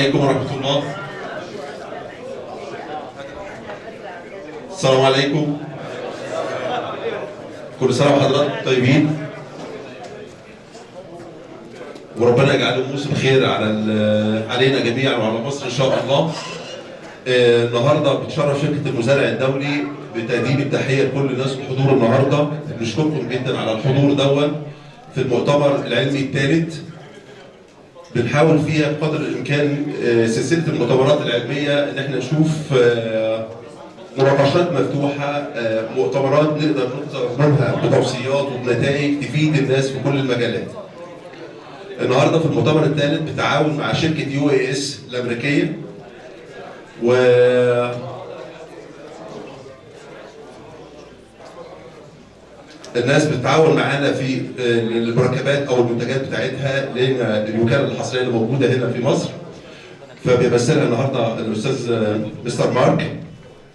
عليكم ورحمة الله. السلام عليكم. كل سنة وحضراتكم طيبين. وربنا يجعله موسم خير علينا جميعا وعلى مصر إن شاء الله. النهارده بتشرف شركة المزارع الدولي بتقديم التحية لكل الناس الحضور النهارده. بنشكركم جدا على الحضور دون في المؤتمر العلمي الثالث. بنحاول فيها بقدر الامكان سلسله المؤتمرات العلميه ان احنا نشوف مناقشات مفتوحه، مؤتمرات نقدر نخرج منها بتوصيات وبنتائج تفيد الناس في كل المجالات. النهارده في المؤتمر الثالث بالتعاون مع شركه UAS الأمريكية و الناس بتتعاون معانا في المركبات او المنتجات بتاعتها لان الوكاله الحصريه اللي موجوده هنا في مصر. فبيمثلها النهارده الاستاذ مستر مارك،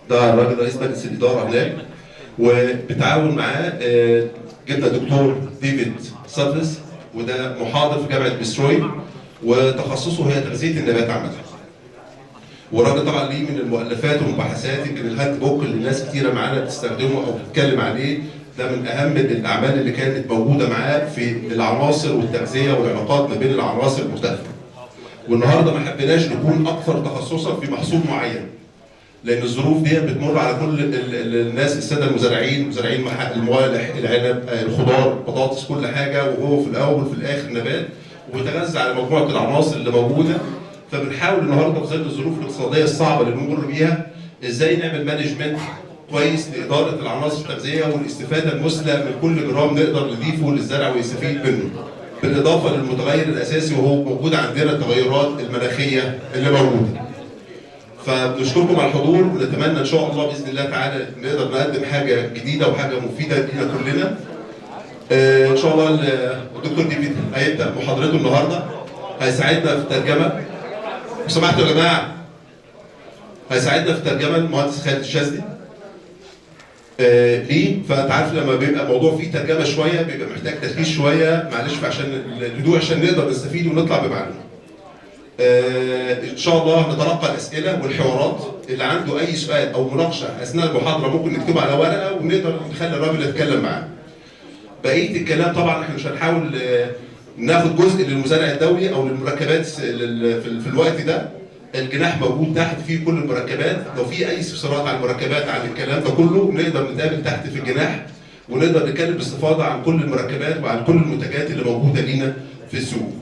ده الراجل رئيس مجلس الاداره هناك، وبتعاون معاه جبنا دكتور ديفيد ساسيفيل، وده محاضر في جامعه ميسوري وتخصصه هي تغذيه النبات عامه. والراجل طبعا ليه من المؤلفات والمباحثات، يمكن الهاند بوك اللي ناس كتيره معانا بتستخدمه او بتتكلم عليه، ده من اهم الاعمال اللي كانت موجوده معاه في العناصر والتغذيه والعلاقات ما بين العناصر المختلفه. والنهارده ما حبيناش نكون اكثر تخصصا في محصول معين، لان الظروف دي بتمر على كل الناس، الساده المزارعين، مزارعين الموالح، العنب، الخضار، البطاطس، كل حاجه، وهو في الاول وفي الاخر نبات وبيتغذى على مجموعه العناصر اللي موجوده. فبنحاول النهارده في ظل الظروف الاقتصاديه الصعبه اللي بنمر بيها ازاي نعمل مانجمنت كويس لاداره العناصر التغذيه والاستفاده المثلى من كل جرام نقدر نضيفه للزرع ويستفيد منه. بالاضافه للمتغير الاساسي وهو موجود عندنا التغيرات المناخيه اللي موجوده. فبنشكركم على الحضور ونتمنى ان شاء الله باذن الله تعالى نقدر نقدم حاجه جديده وحاجه مفيده لينا كلنا. ان شاء الله الدكتور ديفيد هيبدا محاضرته النهارده، هيساعدنا في الترجمه. لو سمحتوا يا جماعه، هيساعدنا في الترجمه المهندس خالد الشاذلي. ليه؟ فانت عارف لما بيبقى الموضوع فيه ترجمه شويه بيبقى محتاج تركيز شويه، معلش عشان الهدوء عشان نقدر نستفيد ونطلع بمعلومه. ان شاء الله نتلقى الاسئله والحوارات، اللي عنده اي سؤال او مناقشه اثناء المحاضره ممكن نكتبه على ورقه ونقدر نخلي الراجل يتكلم معاه. بقيه الكلام طبعا احنا مش هنحاول ناخد جزء للمزارع الدولي او للمركبات في الوقت ده. الجناح موجود تحت فيه كل المركبات، لو في اي استفسارات عن المركبات عن الكلام ده كله نقدر نتقابل تحت في الجناح ونقدر نتكلم باستفاضه عن كل المركبات وعن كل المنتجات اللي موجوده لينا في السوق.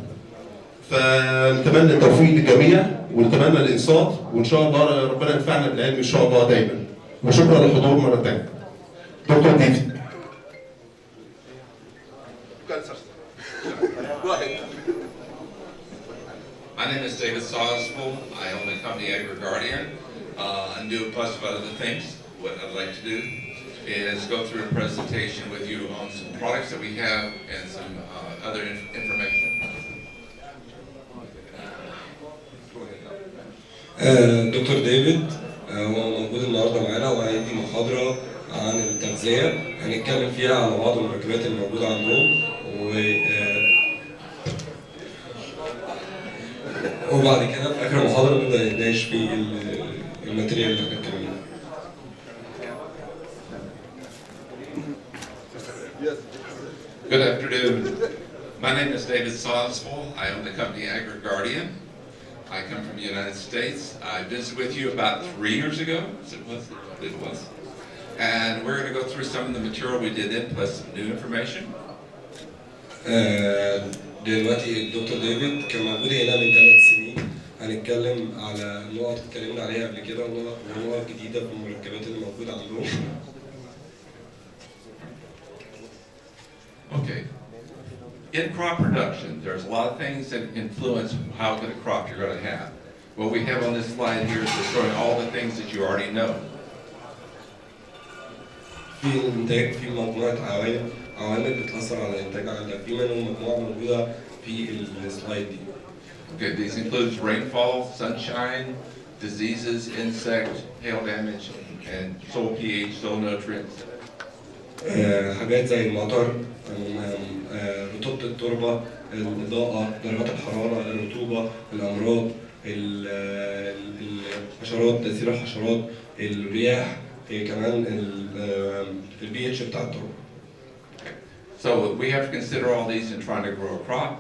فنتمنى التوفيق للجميع ونتمنى الانصات، وان شاء الله ربنا ينفعنا بالعلم ان شاء الله دايما. وشكرا للحضور مره ثانيه. دكتور ديفيد. My name is David Sasseville. I own the company AgriGuardian. And do a bunch of other things. What I'd like to do is go through a presentation with you on some products that we have and some other information. دكتور ديفيد هو موجود النهارده معانا وهيدي محاضرة عن التغذية، هنتكلم فيها على بعض المركبات اللي موجودة عندهم وبعد كده في آخر المحاضرة نبدأ نتناقش في الماتيريال اللي احنا اتكلمنا. Good afternoon. My name is David Sasseville. I own the company AgriGuardian. I come from the United States. I visited with you about 3 years ago. It was. And we're going to go through some of the material we did in, plus some new information. دلوقتي الدكتور ديفيد كان موجود هنا من 3 سنين، هنتكلم على نقط اتكلمنا عليها قبل كده ونقط جديدة في المركبات اللي موجودة عندهم. Okay. In crop production, there's a lot of things that influence how good a crop you're going to have. What we have on this slide here is just showing all the things that you already know. في الإنتاج في مجموعة عوامل بتأثر على الإنتاج عندك، في منهم مجموعة موجودة في السلايد دي. Okay, these include rainfall, sunshine, diseases, insect, hail damage, and soil pH, soil nutrients. حاجات زي المطر، رطوبة التربة، الإضاءة، درجات الحرارة، الرطوبة، الأمراض، الحشرات، تأثير الحشرات، الرياح، كمان البي اتش بتاع التربة. So we have to consider all these in trying to grow a crop.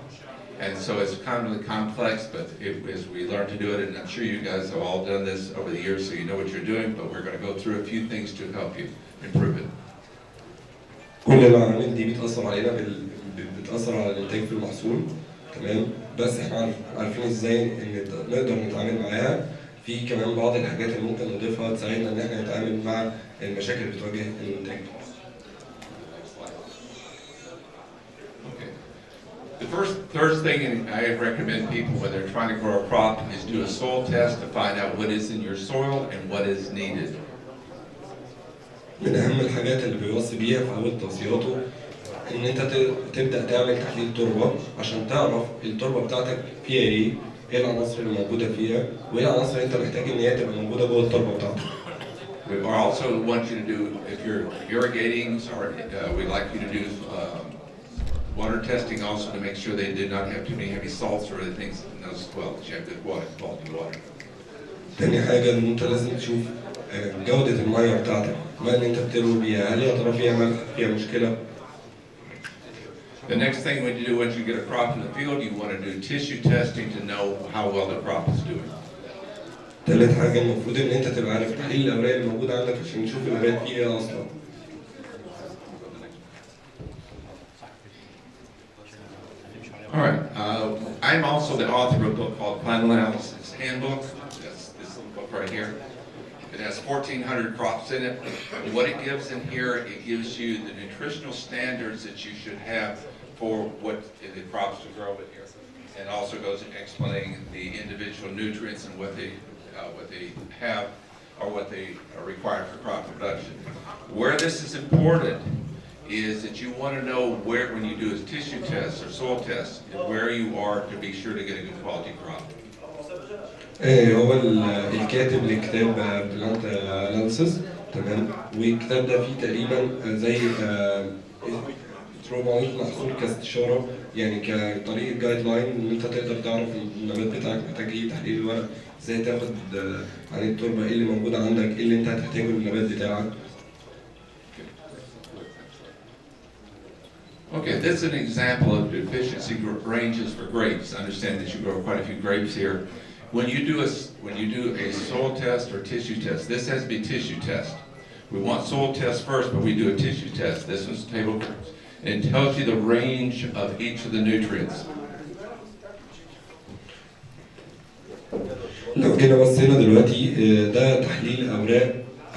And so it's kind of complex, but as we learn to do it, and I'm sure you guys have all done this over the years, so you know what you're doing, but we're going to go through a few things to help you improve it. كل العوامل دي بتأثر علينا بتأثر على الإنتاج في المحصول، تمام؟ بس احنا عارفين ازاي ان نقدر نتعامل معاها. في كمان بعض الحاجات اللي ممكن نضيفها تساعدنا ان احنا نتعامل مع المشاكل اللي بتواجه الإنتاج. The first thing I recommend people when they're trying to grow a crop is do a soil test to find out what is in your soil and what is needed. من أهم الحاجات اللي بيوصي بيها في أول توصياته إن أنت تبدأ تعمل تحليل تربة عشان تعرف التربة بتاعتك فيها إيه، إيه العناصر اللي موجودة فيها، وإيه العناصر اللي أنت محتاج إن هي تبقى موجودة جوه التربة بتاعتك. We also want you to do, if you're irrigating, we'd like you to do water testing also to make sure they did not have too many heavy salts or other things in those as well, that you have good water, quality water. تاني حاجة إن أنت لازم تشوف جودة المية بتاعتك، المية اللي أنت بتروي بيها هل يا ترى فيها ملح، فيها مشكلة؟ The next thing when you do, once you get a crop in the field, you want to do tissue testing to know how well the crop is doing. تالت حاجة المفروض إن أنت تبقى عارف تحليل الأوراق اللي موجودة عندك عشان نشوف النبات فيه إيه أصلا. All right. I'm also the author of a book called Plant Analysis Handbook. That's this little book right here. It has 1,400 crops in it. And what it gives in here, it gives you the nutritional standards that you should have for what the crops to grow in here. And also goes into explaining the individual nutrients and what they have or what they require for crop production. Where this is important is that you want to know where, when you do a tissue test or soil test, where you are to be sure to get a good quality crop. هو الكاتب لكتاب بلانت اناليسيس، تمام؟ والكتاب ده فيه تقريبا زي 400 محصول كاستشاره، يعني كطريقه جايد لاين ان انت تقدر تعرف النبات بتاعك محتاج ايه، تحليل الورق، ازاي تاخد عن التربه ايه اللي موجود عندك، ايه اللي انت هتحتاجه للنبات بتاعك. Okay, this is an example of deficiency ranges for grapes. Understand that you grow quite a few grapes here. When you do a soil test or tissue test, this has to be tissue test. We want soil test first, but we do a tissue test. This one's table grapes. And it tells you the range of each of the nutrients. لو جينا بصينا دلوقتي ده تحليل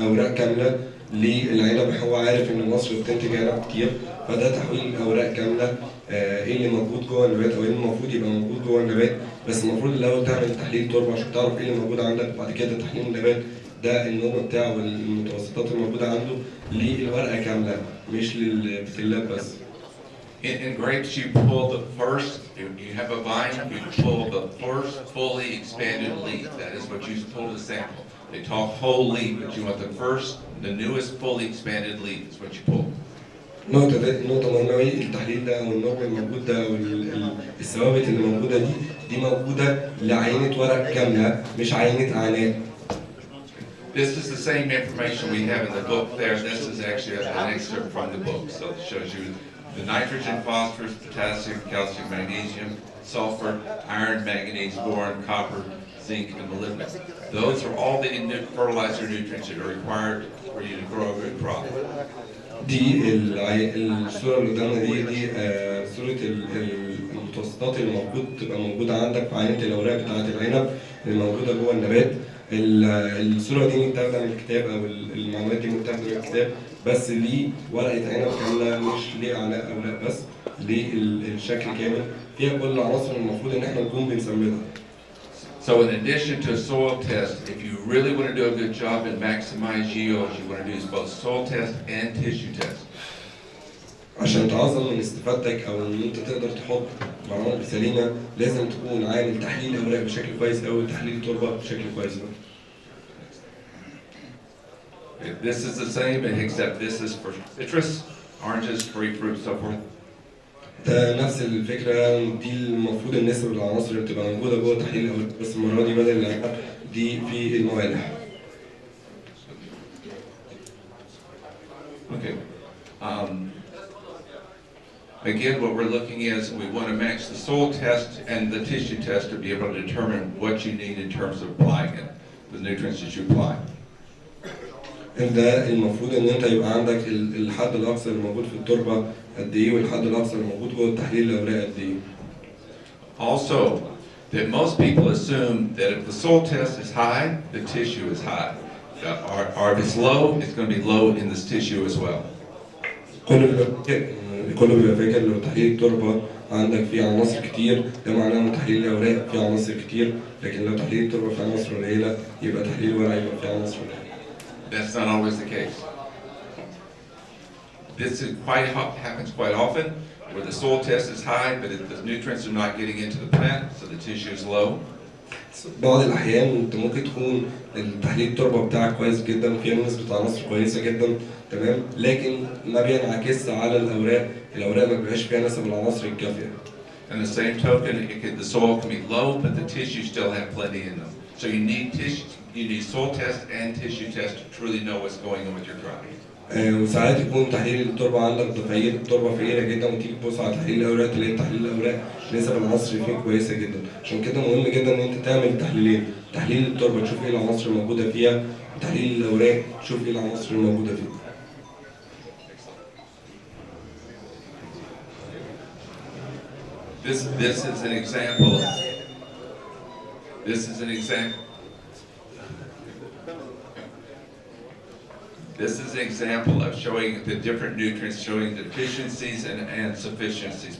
اوراق كامله للعنب. هو عارف ان مصر بتنتج عنب كتير، فده تحويل اوراق كامله ايه اللي موجود جوه النبات او ايه اللي المفروض يبقى موجود جوه النبات. بس المفروض الاول تعمل تحليل تربه عشان تعرف ايه اللي موجود عندك، وبعد كده تحليل النبات ده النوع بتاعه والمتوسطات الموجوده عنده للورقه كامله مش للبتلات بس. In grapes, you pull the first, you have a vine, you pull the first fully expanded leaf. That is what you pull the sample. They talk whole leaf, but you want the newest fully expanded leaf is what you pull. نقطة مهمة أوي، التحليل ده أو النوع الموجود ده أو الثوابت اللي موجودة دي موجودة لعينة ورق كاملة مش عينة أعناق. This is the same information we have in the book there. This is actually an excerpt from the book. So it shows you the nitrogen, phosphorus, potassium, calcium, magnesium, sulfur, iron, manganese, boron, copper, zinc, and molybdenum. Those are all the fertilizer nutrients that are required for you to grow a good crop. دي الصورة اللي قدامنا دي صورة المتوسطات اللي المفروض تبقى موجودة عندك في عينة الأوراق بتاعة العنب اللي موجودة جوه النبات. الصورة دي متاخدة من الكتاب أو المعلومات دي متاخدة من الكتاب، بس ليه ورقة عنب كاملة مش ليه أعناق أوراق بس، ليه الشكل كامل فيها كل العناصر المفروض إن احنا نكون بنسميها. So in addition to a soil test, if you really want to do a good job and maximize yields, you want to do both soil test and tissue test. عشان تعظم من استفادتك او ان انت تقدر تحط معلومات سليمه لازم تكون عامل تحليل اوراق بشكل كويس او تحليل تربه بشكل كويس. This is the same except this is for citrus, oranges, grapefruit, so forth. ده نفس الفكرة، دي المفروض النسب والعناصر اللي بتبقى موجودة جوه تحليل الأوراق، بس المرة دي بدل الأعداد دي في الموالح. Okay. Again, what we're looking is we want to match the soil test and the tissue test to be able to determine what you need in terms of applying it, the nutrients that you apply. ده المفروض ان انت يبقى عندك الحد الاقصى اللي موجود في التربه قد ايه، والحد الاقصى اللي موجود جوه التحليل الاوراق قد ايه. Also, that most people assume that if the soil test is high, the tissue is high. Or if it's low, it's going to be low in this tissue as well. كله بيبقى فاكر لو تحليل التربه عندك فيه عناصر كتير ده معناه ان تحليل الاوراق فيه عناصر كتير، لكن لو تحليل التربه فيه عناصر قليله يبقى تحليل الورق يبقى فيه عناصر قليله. That's not always the case. This is happens quite often where the soil test is high, but the nutrients are not getting into the plant, so the tissue is low. بعض الأحيان أنت ممكن تكون التحليل التربة بتاعك كويس جدا، فيها نسبة عناصر كويسة جدا، تمام، لكن ما بينعكسش على الأوراق، الأوراق ما بيبقاش فيها نسب العناصر الكافية. And the same token, the soil can be low, but the tissue still have plenty in them. So you need soil test and tissue test to truly know what's going on with your crop. وساعات يكون تحليل التربة عندك ضفير التربة فقيرة جدا، وتيجي تبص على تحليل الأوراق تلاقي تحليل الأوراق نسب العناصر فيه كويسة جدا، عشان كده مهم جدا إن أنت تعمل تحليلين، تحليل التربة تشوف إيه العناصر الموجودة فيها، وتحليل الأوراق تشوف إيه العناصر الموجودة فيها. This is an example. This is an example. This is an example of showing the different nutrients, showing deficiencies and sufficiencies,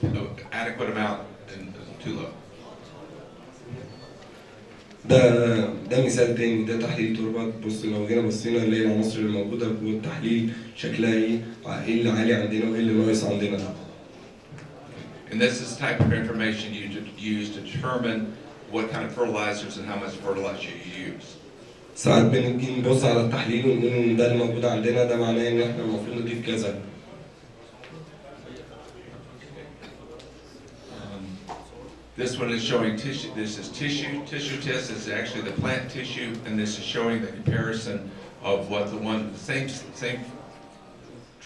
adequate amount and too low. ده مثال تاني، ده تحليل تربة. بص لو جينا بصينا نلاقي العناصر اللي موجودة جوه التحليل شكلها ايه اللي عالي عندنا وايه اللي ناقص عندنا. And this is the type of information you use to determine what kind of fertilizers and how much fertilizer you use. ساعات بنيجي نبص على التحليل ونقول ان ده اللي موجود عندنا ده معناه ان احنا المفروض نضيف كذا. This one is showing tissue. This is tissue. Tissue test is actually the plant tissue, and this is showing the comparison of what same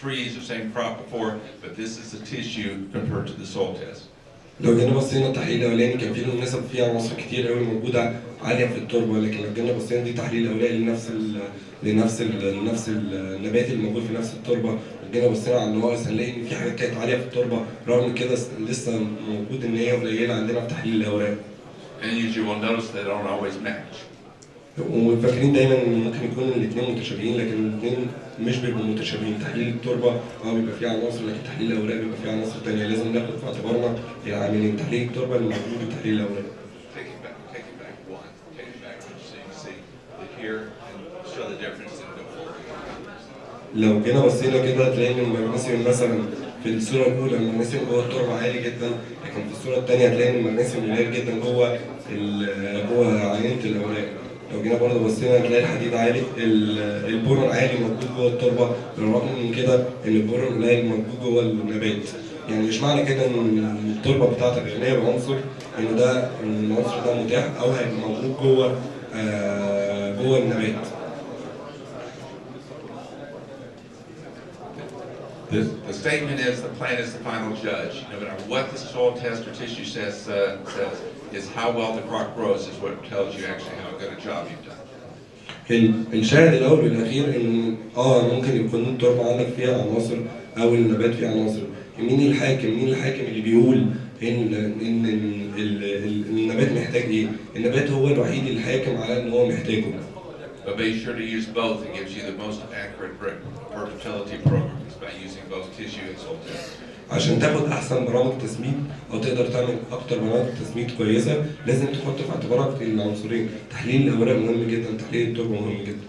trees or same crop before, but this is the tissue compared to the soil test. لو جينا بصينا التحليل الاولاني كان فيه النسب فيها عناصر كتير قوي موجوده عاليه في التربه، لكن لو جينا بصينا دي تحليل اولاني لنفس النبات اللي موجود في نفس التربه، لو جينا بصينا على النواقص هنلاقي ان في حاجات كانت عاليه في التربه رغم كده لسه موجود ان هي قليله عندنا في تحليل الاوراق. And you will notice they don't always match. وفاكرين دايما ان ممكن يكون الاثنين متشابهين، لكن الاثنين مش بيبقوا متشابهين. تحليل التربه بيبقى فيه عناصر، لكن تحليل الاوراق بيبقى فيه عناصر ثانيه، لازم ناخد في اعتبارنا العاملين تحليل التربه اللي موجود وتحليل الاوراق. Take it back one. Take it back so you can see it here and show the difference in the forward. لو جينا بصينا كده هتلاقي ان المغنيسيوم مثلا في الصوره الاولى المغنيسيوم جوه التربه عالي جدا، لكن في الصوره الثانيه هتلاقي ان المغنيسيوم قليل جدا جوه عينه الاوراق. لو جينا برضه بصينا هتلاقي الحديد عالي، البورون عالي موجود جوه التربه، بالرغم من كده ان البورون قليل موجود جوه النبات. يعني مش معنى كده ان التربه بتاعتك غنيه بعنصر ان ده العنصر ده متاح او هيبقى موجود جوه النبات. The statement is the plant is the final judge. No matter what the soil test or tissue test says, is how well the crop grows is what tells you actually how good a job you've done. الشاهد الاول والاخير ان ممكن يكون التربه عندك فيها عناصر او النبات فيه عناصر. مين الحاكم اللي بيقول ان النبات محتاج ايه؟ النبات هو الوحيد اللي حاكم على ان هو محتاجه. But be sure to use both. It gives you the most accurate fertility programs by using both tissue and soil test. عشان تاخد احسن برامج تسميد او تقدر تعمل اكتر برامج تسميد كويسه لازم تحط في اعتبارك العنصرين، تحليل الاوراق مهم جدا، تحليل التربه مهم جدا.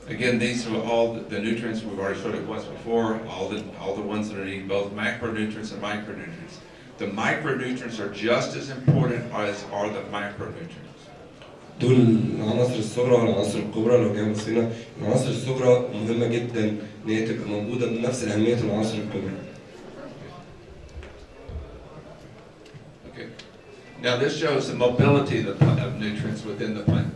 Again, these are all the nutrients we've already showed it once before. All the ones that are needed, both macronutrients and micronutrients. The micronutrients are just as important as are the macronutrients. دول العناصر الصغرى والعناصر الكبرى. لو جينا بصينا العناصر الصغرى مهمة جدا إن هي تبقى موجودة بنفس أهمية العناصر الكبرى. Okay. Now this shows the mobility of nutrients within the plant.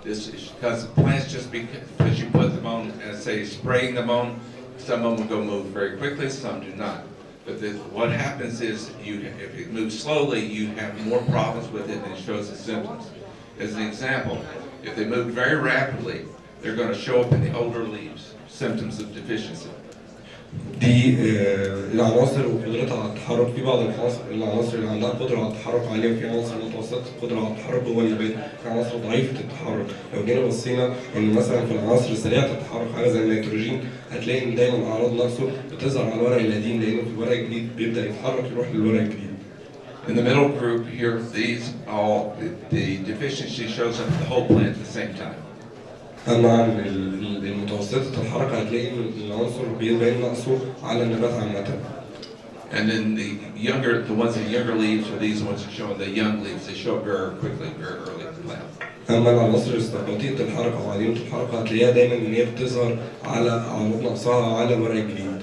This is because plants just because you put them on, as say spraying them on, some of them will go move very quickly, some do not. But what happens is if it moves slowly, you have more problems with it and it shows the symptoms. As an example, if they move very rapidly, they're going to show up in the older leaves, symptoms of deficiency. دي العناصر وقدرتها على التحرك. في بعض العناصر اللي عندها قدرة على التحرك عالية، وفي عناصر متوسطة القدرة على التحرك جوه النبات، في عناصر ضعيفة التحرك. لو جينا بصينا إن مثلا في العناصر السريعة التحرك حاجة زي النيتروجين، هتلاقي إن دايما أعراض نقصه بتظهر على الورق القديم، لأنه في الورق الجديد بيبدأ يتحرك يروح للورق الجديد. In the middle group here, these all the deficiency shows up the whole plant at the same time. أما عن المتوسطة الحركة هتلاقي إن العنصر بيبين نقصه على النبات عامة. And then the ones in younger leaves are these ones that show the young leaves. They show up very quickly, very early in the plant. أما العناصر بطيئة الحركة وعديمة الحركة هتلاقيها دايما إن هي بتظهر على أعراض نقصها على الورق الجديد.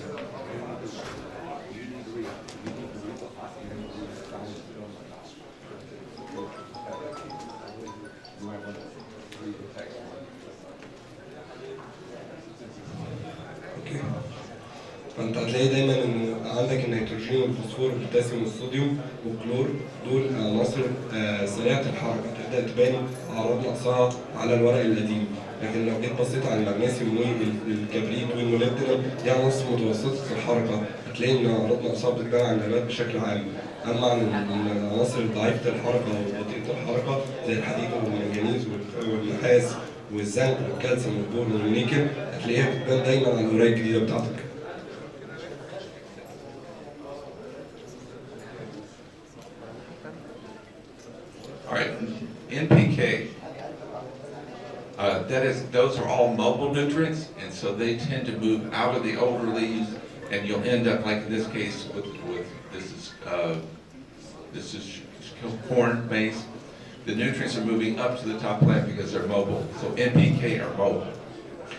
فانت هتلاقي دايما ان عندك النيتروجين والفوسفور والبوتاسيوم والصوديوم والكلور، دول عناصر سريعه الحركه تبدا تبان اعراض نقصها على الورق القديم. لكن لو جيت بصيت على المغنيسيوم والكبريت والموليبدينم، دي عناصر متوسطه الحركه، هتلاقي ان اعراض نقصها بتبان على النبات بشكل عام. اما عن العناصر ضعيفه الحركه وبطيئه الحركه زي الحديد والمنجنيز والنحاس والزنك والكالسيوم والبور والنيكل، هتلاقيها بتبان دايما على الاوراق الجديده بتاعتك. All right, NPK. Those are all mobile nutrients, and so they tend to move out of the older leaves, and you'll end up like in this case with this is corn, maize. The nutrients are moving up to the top plant because they're mobile. So NPK are mobile.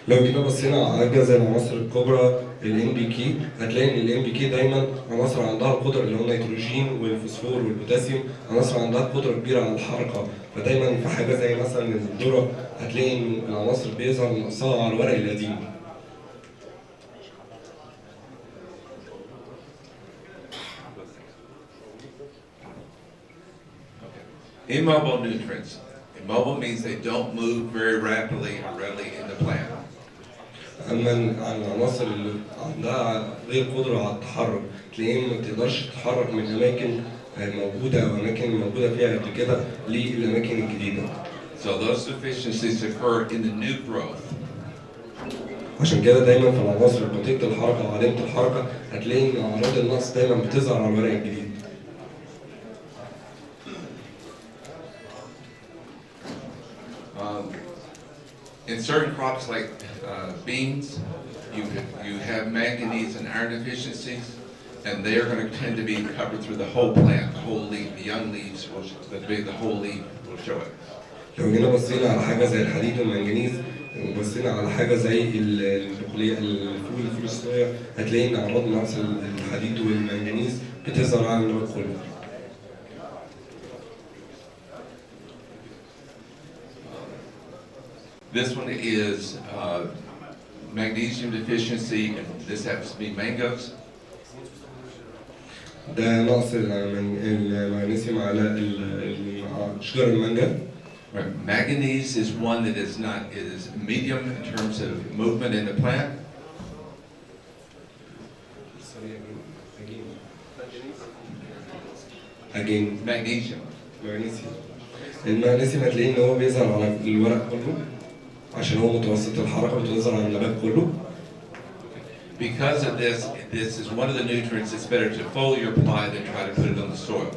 لو جينا بصينا على حاجه زي العناصر الكبرى الام بي كي، هتلاقي ان الام بي كي دايما عناصر عندها القدره اللي هو النيتروجين والفوسفور والبوتاسيوم، عناصر عندها قدره كبيره على الحركه. فدايما في حاجه زي مثلا الذره هتلاقي ان العناصر بيظهر نقصها على الورق القديم. Immobile nutrients. Immobile means they don't move very rapidly or readily in the plant. اما العناصر اللي عندها غير قدره على التحرك، تلاقيها ما بتقدرش تتحرك من اماكن موجوده او اماكن موجوده فيها قبل كده للاماكن الجديده. So those deficiencies occur in the new growth. عشان كده دايما في العناصر بطيئه الحركه وعديمه الحركه هتلاقي ان اعراض النقص دايما بتظهر على الورق الجديد. In certain crops like beans, you have manganese and iron deficiencies, and they are going to tend to be covered through the whole plant, the whole leaf. The young leaves the whole leaf will show it. لو جينا بصينا على حاجه زي الحديد والمنجنيز، وبصينا على حاجه زي الفول الصويا، هتلاقي ان اعراض نقص الحديد والمنجنيز بتظهر على النبات كله. This one is magnesium deficiency, and this happens to be mangoes. ده نقص المغنيسيوم على شجر المانجا. Manganese is one that is not, it is medium in terms of movement in the plant. Again. Magnesium. المغنيسيوم هتلاقيه ان هو بيظهر على الورق كله عشان هو متوسط الحركه، بتظهر على النبات كله. Because of this, this is one of the nutrients it's better to foliar apply than try to put it on the soil.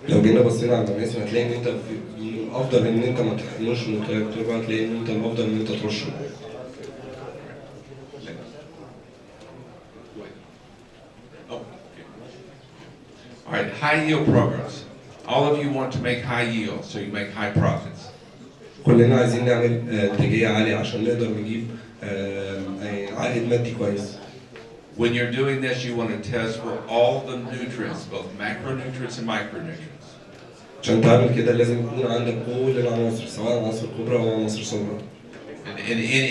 لو جينا بصينا على المغنيسيوم هتلاقي ان انت الافضل ان انت ما تحقنوش من التربه، هتلاقي ان انت الافضل ان انت ترشه. All right, high yield programs. All of you want to make high yield, so you make high profits. كلنا عايزين نعمل إنتاجية عالية عشان نقدر نجيب عائد مادي كويس. When you're doing this, you want to test for all the nutrients, both macronutrients and micronutrients. عشان تعمل كده لازم يكون عندك كل العناصر سواء عناصر كبرى أو عناصر صغرى. And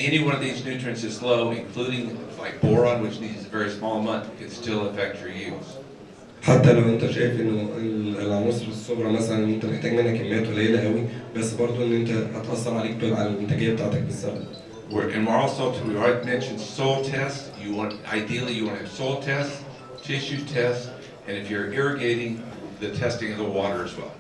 any one of these nutrients is low, including like boron, which needs a very small amount, can still affect your yields. حتى لو انت شايف انه العناصر الصغرى مثلا انت محتاج منها كميات قليله قوي، بس برضو ان انت هتاثر عليك على الانتاجيه بتاعتك بالسبب. And we're also, we already mentioned soil tests. Ideally you want to have soil tests, tissue tests, and if you're irrigating, the testing of the water as well.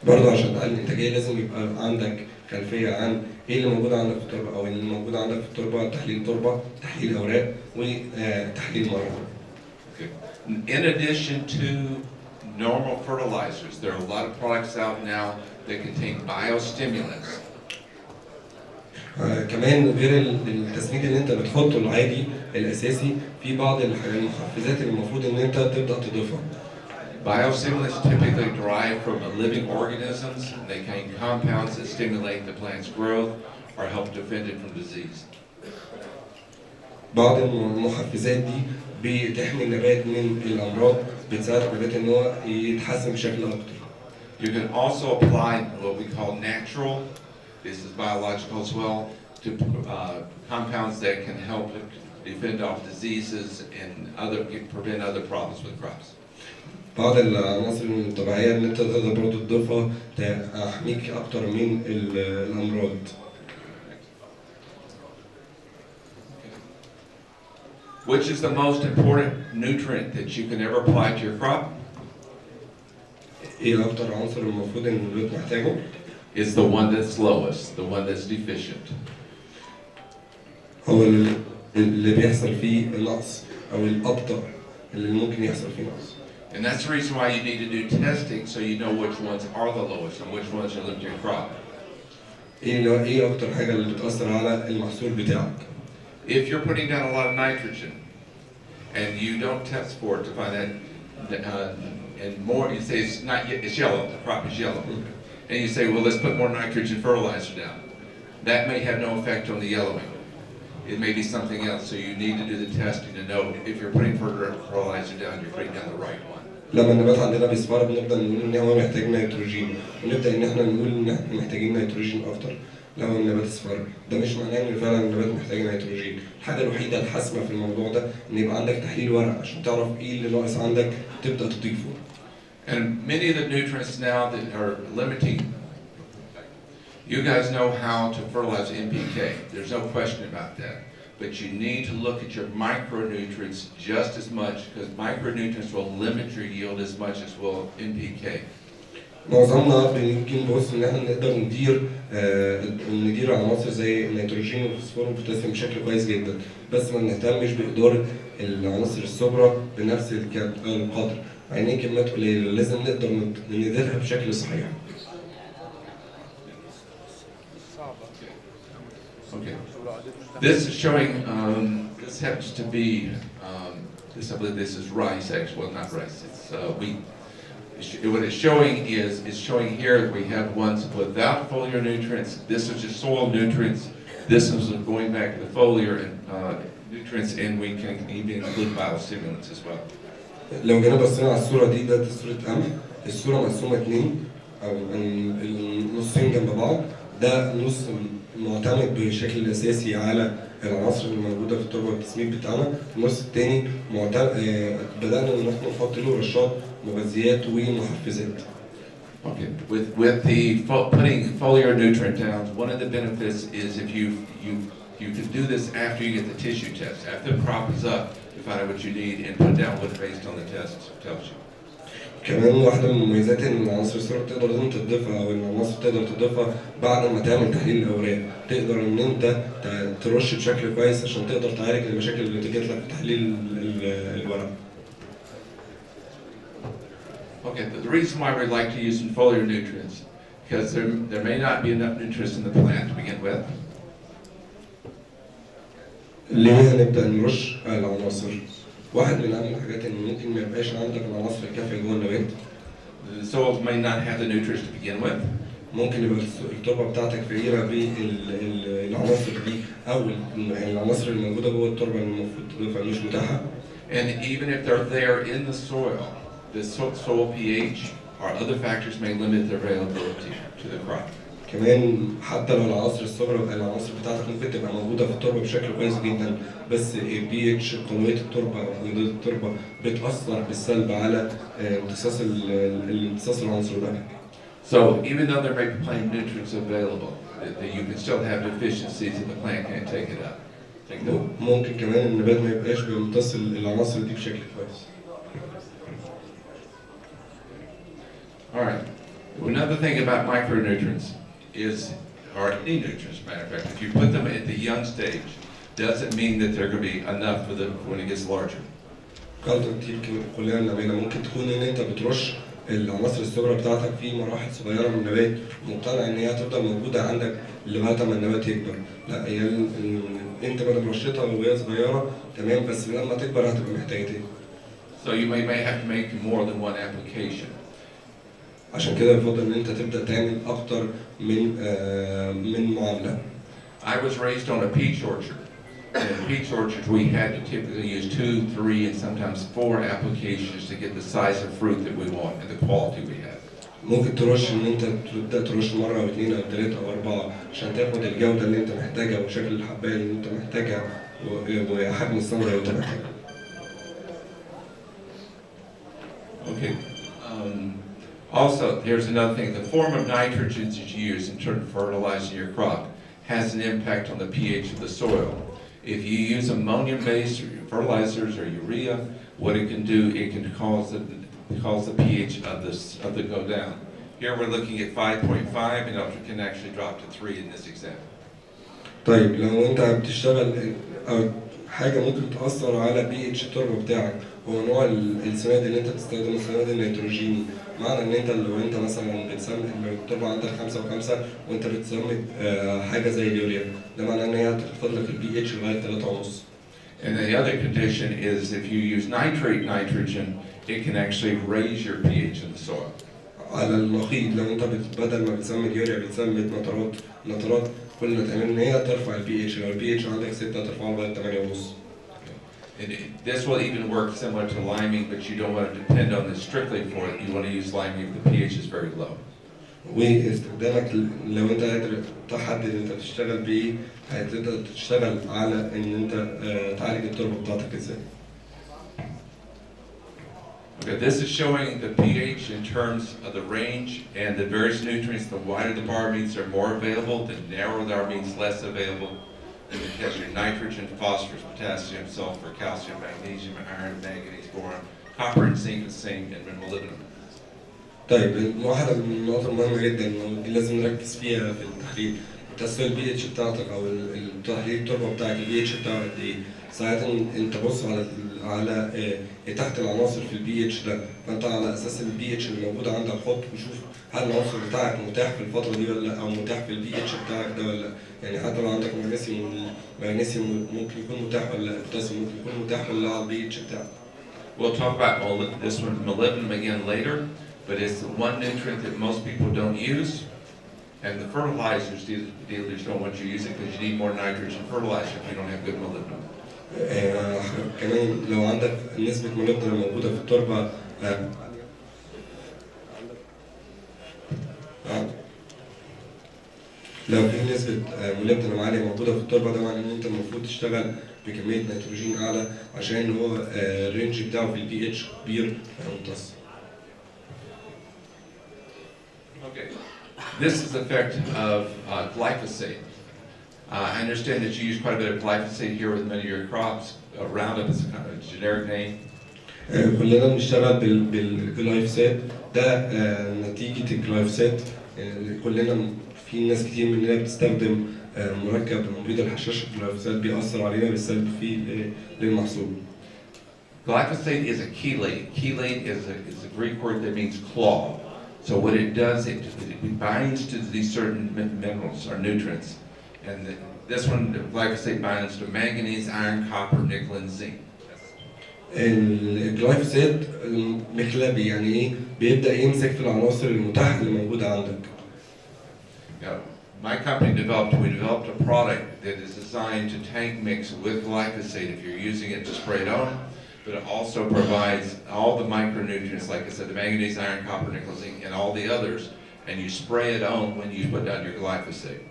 برضو عشان تعلي الانتاجيه لازم يبقى عندك خلفيه عن ايه اللي موجود عندك في التربه، او اللي موجود عندك في التربه، تحليل تربه، تحليل اوراق، وتحليل ميه. In addition to normal fertilizers, there are a lot of products out now that contain biostimulants. كمان غير التسميد اللي انت بتحطه العادي الاساسي، في بعض المحفزات اللي المفروض ان انت تبدا تضيفها. Biostimulants typically derive from living organisms. They contain compounds that stimulate the plant's growth or help defend it from disease. بعض المحفزات دي بتحمي النبات من الامراض، بتساعد النبات ان هو يتحسن بشكل اكتر. You can also apply what we call natural, this is biological as well, to compounds that can help defend off diseases and prevent other problems with crops. بعض العناصر الطبيعيه اللي انت تقدر برضه تضيفها تحميك اكتر من الامراض. Which is the most important nutrient that you can ever apply to your crop? ايه اكتر عنصر المفروض ان النبات محتاجه؟ Is the one that's lowest, the one that's deficient. هو اللي بيحصل فيه النقص او الابطأ اللي ممكن يحصل فيه نقص. And that's the reason why you need to do testing so you know which ones are the lowest and which ones are limit your crop. ايه اكتر حاجه اللي بتأثر على المحصول بتاعك؟ If you're putting down a lot of nitrogen and you don't test for it to find that, and more, you say it's not yet, it's yellow, the crop is yellow, and you say, well, let's put more nitrogen fertilizer down. That may have no effect on the yellowing. It may be something else, so you need to do the testing to know if you're putting fertilizer down, you're putting down the right one. لما النبات عندنا بيصفر بنبدا نقول ان هو محتاج نيتروجين، ونبدا ان احنا نقول ان احنا محتاجين نيتروجين اكتر. لو النبات اصفر ده مش معناه ان فعلا النبات محتاج نيتروجين. الحاجه الوحيده الحاسمه في الموضوع ده ان يبقى عندك تحليل ورق عشان تعرف ايه اللي ناقص عندك تبدا تضيفه. And many of the nutrients now that are limiting, you guys know how to fertilize NPK. There's no question about that. But you need to look at your micronutrients just as much, because micronutrients will limit your yield as much as will NPK. معظمنا بنيجي نبص ان احنا نقدر ندير عناصر زي النيتروجين والفوسفور والبوتاسيوم بشكل كويس جدا، بس ما بنهتمش بإدارة العناصر الصغرى بنفس القدر، يعني كميات قليلة لازم نقدر نديرها بشكل صحيح. Okay. This is showing, this happens to be, I believe this is rice actually, well not rice, it's wheat. What it's showing is, it's showing here that we have ones without foliar nutrients. This is just soil nutrients. This is going back to the foliar nutrients, and we can even include biostimulants as well. لو جينا بصينا على الصورة دي، ده صورة قمح، الصورة مقسومة اتنين أو النصين جنب بعض، ده نص معتمد بشكل أساسي على العناصر اللي موجودة في التربة والتسميد بتاعنا، النص التاني بدأنا إن احنا نحط له رشات مغذيات ومحفزات. Okay. With the putting foliar nutrient down, one of the benefits is if you can do this after you get the tissue test, after the crop is up, to find out what you need and put down what's based on the test tells you. كمان واحدة من المميزات ان العناصر الصغرى تقدر انت تضيفها، او العناصر تقدر تضيفها بعد ما تعمل تحليل الاوراق، تقدر ان انت ترش بشكل كويس عشان تقدر تعالج المشاكل اللي جات لك في تحليل الورق. Okay, the reason why we like to use some foliar nutrients, because there may not be enough nutrients in the plant to begin with. ليه هنبدأ نرش العناصر؟ واحد من أهم الحاجات إن ممكن ما يبقاش عندك العناصر الكافية جوه النبات. The soils may not have the nutrients to begin with. ممكن يبقى التربه بتاعتك فقيره بالعناصر دي او العناصر اللي موجوده جوه التربه اللي المفروض تضيفها مش متاحه. And even if they're there in the soil pH or other factors may limit their availability to the crop. كمان حتى لو العناصر بتاعتك ممكن تبقى موجوده في التربه بشكل كويس جدا، بس البي اتش قويه التربه او جوده التربه بتاثر بالسلب على امتصاص العنصر ده. So even though there may be plant nutrients available, that you can still have deficiencies and the plant can't take it up. ممكن كمان النبات ما يبقاش بيمتص العناصر دي بشكل كويس. All right. Another thing about micronutrients is, or any nutrients, matter of fact, if you put them at the young stage, doesn't mean that they're going to be enough for them when it gets larger. غلطة كتير كلنا بنعملها، ممكن تكون ان انت بترش العناصر الصغرى بتاعتك في مراحل صغيره من النبات مقتنع ان هي هتفضل موجوده عندك لغايه ما النبات يكبر. لا، هي انت بدل رشتها وهي صغيره تمام، بس لما تكبر هتبقى محتاجه تاني. So you may have to make more than one application. عشان كده يفضل ان انت تبدا تعمل اكتر من معامله. I was raised on a peach orchard. And in peach orchards, we had to typically use 2, 3, and sometimes 4 applications to get the size of fruit that we want and the quality we have. ممكن ترش ان انت تبدا ترش مره او 2 او 3 او 4 عشان تاخد الجوده اللي انت محتاجها وشكل الحبايه اللي انت محتاجها وحجم الثمره اللي انت محتاجها. Okay. Also, here's another thing. The form of nitrogen that's used in terms of fertilizing your crop has an impact on the pH of the soil. If you use ammonium-based fertilizers or urea, what it can do, it can cause the pH of the go down. Here we're looking at 5.5, and it can actually drop to 3 in this example. طيب لو انت بتشتغل او حاجه ممكن تاثر على بي اتش التربه بتاعك هو نوع السماد اللي انت بتستخدمه، السماد النيتروجيني. معنى ان انت لو انت مثلا بتسمد التربه عندك 5 و5 وانت بتسمد حاجه زي اليوريا، ده معناه ان هي هتخفض لك البي اتش لغايه 3.5. And the other condition is if you use nitrate nitrogen, it can actually raise your pH in the soil. على النقيض لو انت بدل ما بتسمد يوريا بتسمد نترات، كل ما تعمل ان هي ترفع البي اتش. لو البي اتش عندك 6 ترفعه لغايه 8.5. This will even work similar to liming, but you don't want to depend on this strictly for it. You want to use liming if the pH is very low. واستخدامك لو انت قادر تحدد انت بتشتغل بايه هتقدر تشتغل على ان انت تعالج التربه بتاعتك ازاي. Okay, this is showing the pH in terms of the range and the various nutrients. The wider the bar means they're more available, the narrower the bar means less available. And it has your nitrogen, phosphorus, potassium, sulfur, calcium, magnesium, iron, manganese, boron, copper, and zinc, and zinc, and molybdenum. طيب واحدة من النقط المهمة جدا ودي لازم نركز فيها في التحليل، تأثير البي اتش بتاعتك أو التحليل التربة بتاعك البي اتش بتاعك قد إيه؟ ساعتها أنت بص على تحت العناصر في البي اتش ده، فأنت على أساس البي اتش اللي موجود عندك حط وشوف هل العنصر بتاعك متاح في الفترة دي ولا لا، أو متاح في البي اتش بتاعك ده ولا لا. يعني حتى لو عندك مغنيسيوم ممكن يكون متاح ولا لا، البوتاسيوم ممكن يكون متاح ولا لا على البي اتش بتاعك. We'll talk about this one, molybdenum, again later. But it's the one nutrient that most people don't use, and the fertilizers dealers don't want you to use it because you need more nitrogen fertilizer if you don't have good molybdenum. كمان لو عندك نسبة molybdenum موجودة في التربة لو في نسبة molybdenum عالية موجودة في التربة ده معناه إن أنت المفروض تشتغل بكمية نيتروجين أعلى عشان هو الرينج بتاعه في البي اتش كبير فيمتص. Okay, this is the effect of glyphosate. I understand that you use quite a bit of glyphosate here with many of your crops. Roundup is kind of a generic name. كلنا بنشتغل بالجلايفوسات، ده نتيجة الجلايفوسات. كلنا في ناس كتير مننا بتستخدم مركب مبيد الحشائش. الجلايفوسات بيأثر علينا بالسلب في للمحصول. Glyphosate is a chelate. Chelate is a Greek word that means claw. So what it does, it binds to these certain minerals or nutrients. And this one, glyphosate binds to manganese, iron, copper, nickel, and zinc. الجلايفوسات مخلبي، يعني ايه؟ بيبدأ يمسك في العناصر المتاحة اللي موجودة عندك. Now, my company we developed a product that is designed to tank mix with glyphosate if you're using it to spray it on, but it also provides all the micronutrients, like I said, the manganese, iron, copper, nickel, zinc, and all the others, and you spray it on when you put down your glyphosate.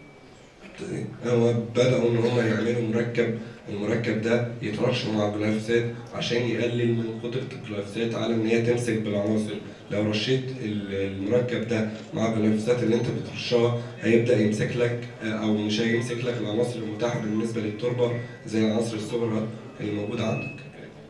هو بدأوا إن هم يعملوا المركب ده يترش مع الجلايفوسات عشان يقلل من قدرة الجلايفوسات على إن هي تمسك بالعناصر. لو رشيت المركب ده مع الجلايفوسات اللي أنت بترشها هيبدأ يمسك لك أو مش هيمسك لك العناصر المتاحة بالنسبة للتربة زي العناصر الصغرى اللي موجودة عندك.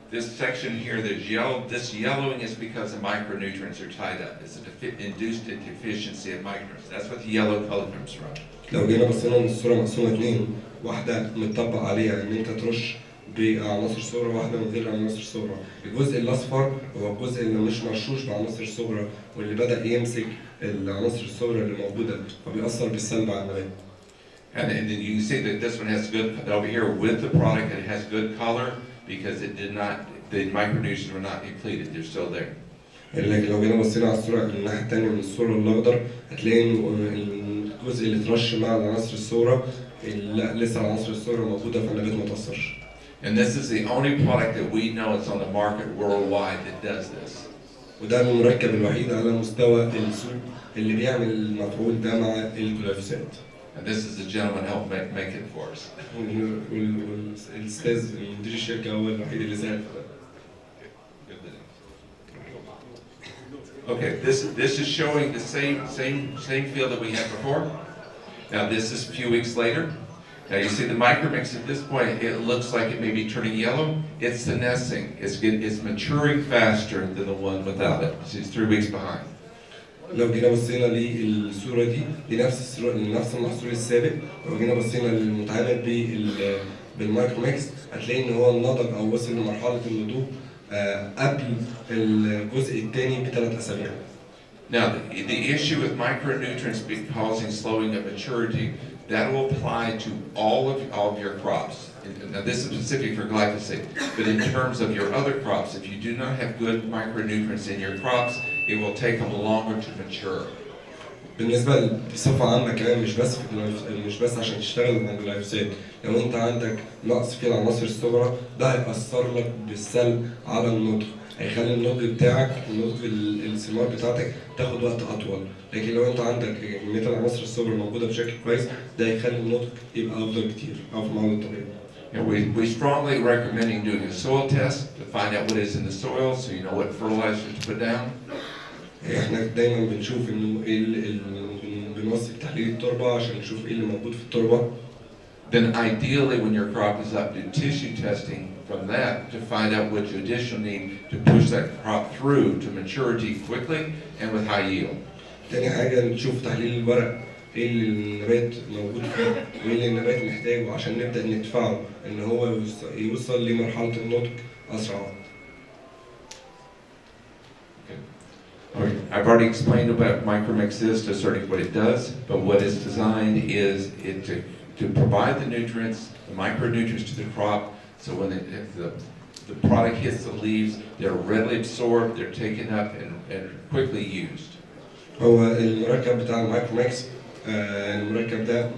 This section here, this yellowing is because the micronutrients are tied up. It's an induced deficiency of micronutrients. That's what the yellow color comes from. لو جينا بصينا من الصورة مقسومة اتنين، واحدة متطبق عليها إن أنت ترش بعناصر صغرى وواحدة من غير عناصر صغرى. الجزء الأصفر هو الجزء اللي مش مرشوش بعناصر صغرى واللي بدأ يمسك العناصر الصغرى اللي موجودة فبيأثر بالسلب على النبات. And then you can see that this one has good, over here with the product, it has good color because it did not, the micronutrients were not depleted, they're still there. لكن لو جينا بصينا على الصورة الناحية التانية من الصورة الأخضر هتلاقي إن الجزء اللي اترش مع العناصر الصغرى لا لسه العناصر الصغرى موجودة فالنبات ما تأثرش. And this is the only product that we know it's on the market worldwide that does this. وده المركب الوحيد على مستوى السوق اللي بيعمل المفعول ده مع الجلايفوسات. And this is the gentleman who helped make it for us. والأستاذ مدير الشركة هو الوحيد اللي ساعد في ده. Okay, this is showing the same field that we had before. Now this is a few weeks later. Now you see the micromix at this point, it looks like it may be turning yellow. It's senescing. It's maturing faster than the one without it. So it's 3 weeks behind. لو جينا بصينا للصورة دي لنفس المحصول السابق، لو جينا بصينا للمتعامل بالمايكروميكس هتلاقي ان هو نضج او وصل لمرحلة النضوج قبل الجزء الثاني ب3 أسابيع. Now the issue with micronutrients causing slowing of maturity, that will apply to all of your crops. Now this is specific for glyphosate, but in terms of your other crops, if you do not have good micronutrients in your crops, it will take them longer to mature. بالنسبة بصفة عامة كمان مش بس عشان تشتغل مع الجلايفوسات، لو انت عندك نقص في العناصر الصغرى ده هيأثر لك بالسلب على النضج، هيخلي النضج بتاعك نضج الثمار بتاعتك تاخد وقت أطول، لكن لو انت عندك كمية العناصر الصغرى موجودة بشكل كويس ده هيخلي النضج يبقى أفضل كتير أو في المعدل الطبيعي. We strongly recommend doing a soil test to find out what is in the soil so you know what fertilizers to put down. احنا دايما بنشوف انه بنوصي بتحليل التربه عشان نشوف ايه اللي موجود في التربه. Then ideally when your crop is up, do tissue testing from that to find out what you additionally need to push that crop through to maturity quickly and with high yield. تاني حاجه نشوف تحليل الورق ايه اللي النبات موجود فيه وايه اللي النبات محتاجه عشان نبدا ندفعه ان هو يوصل لمرحله النضج اسرع. I've already explained what micromix is to a certain what it does, but what it's designed is to provide the nutrients, the micronutrients to the crop, so when the product hits the leaves, they're readily absorbed, they're taken up and quickly used. هو المركب بتاع المايكروميكس المركب ده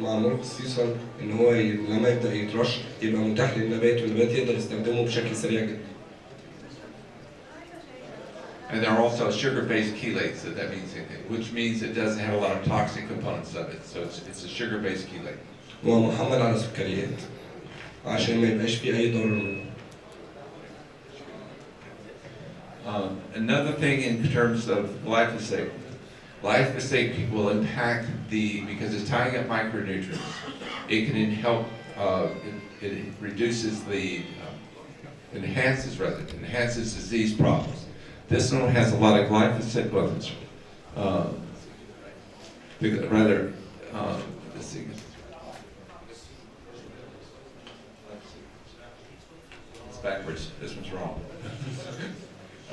معمول خصيصا ان هو لما يبدا يترش يبقى متاح للنبات والنبات يقدر يستخدمه بشكل سريع جدا. And there are also sugar-based chelates, that means anything, which means it doesn't have a lot of toxic components of it. So it's a sugar-based chelate. هو محمل على سكريات عشان ما يبقاش فيه أي ضرر منه. Another thing in terms of glyphosate will impact because it's tying up micronutrients. It can help, it reduces enhances disease problems. This one has a lot of glyphosate, let's see. It's backwards. This one's wrong.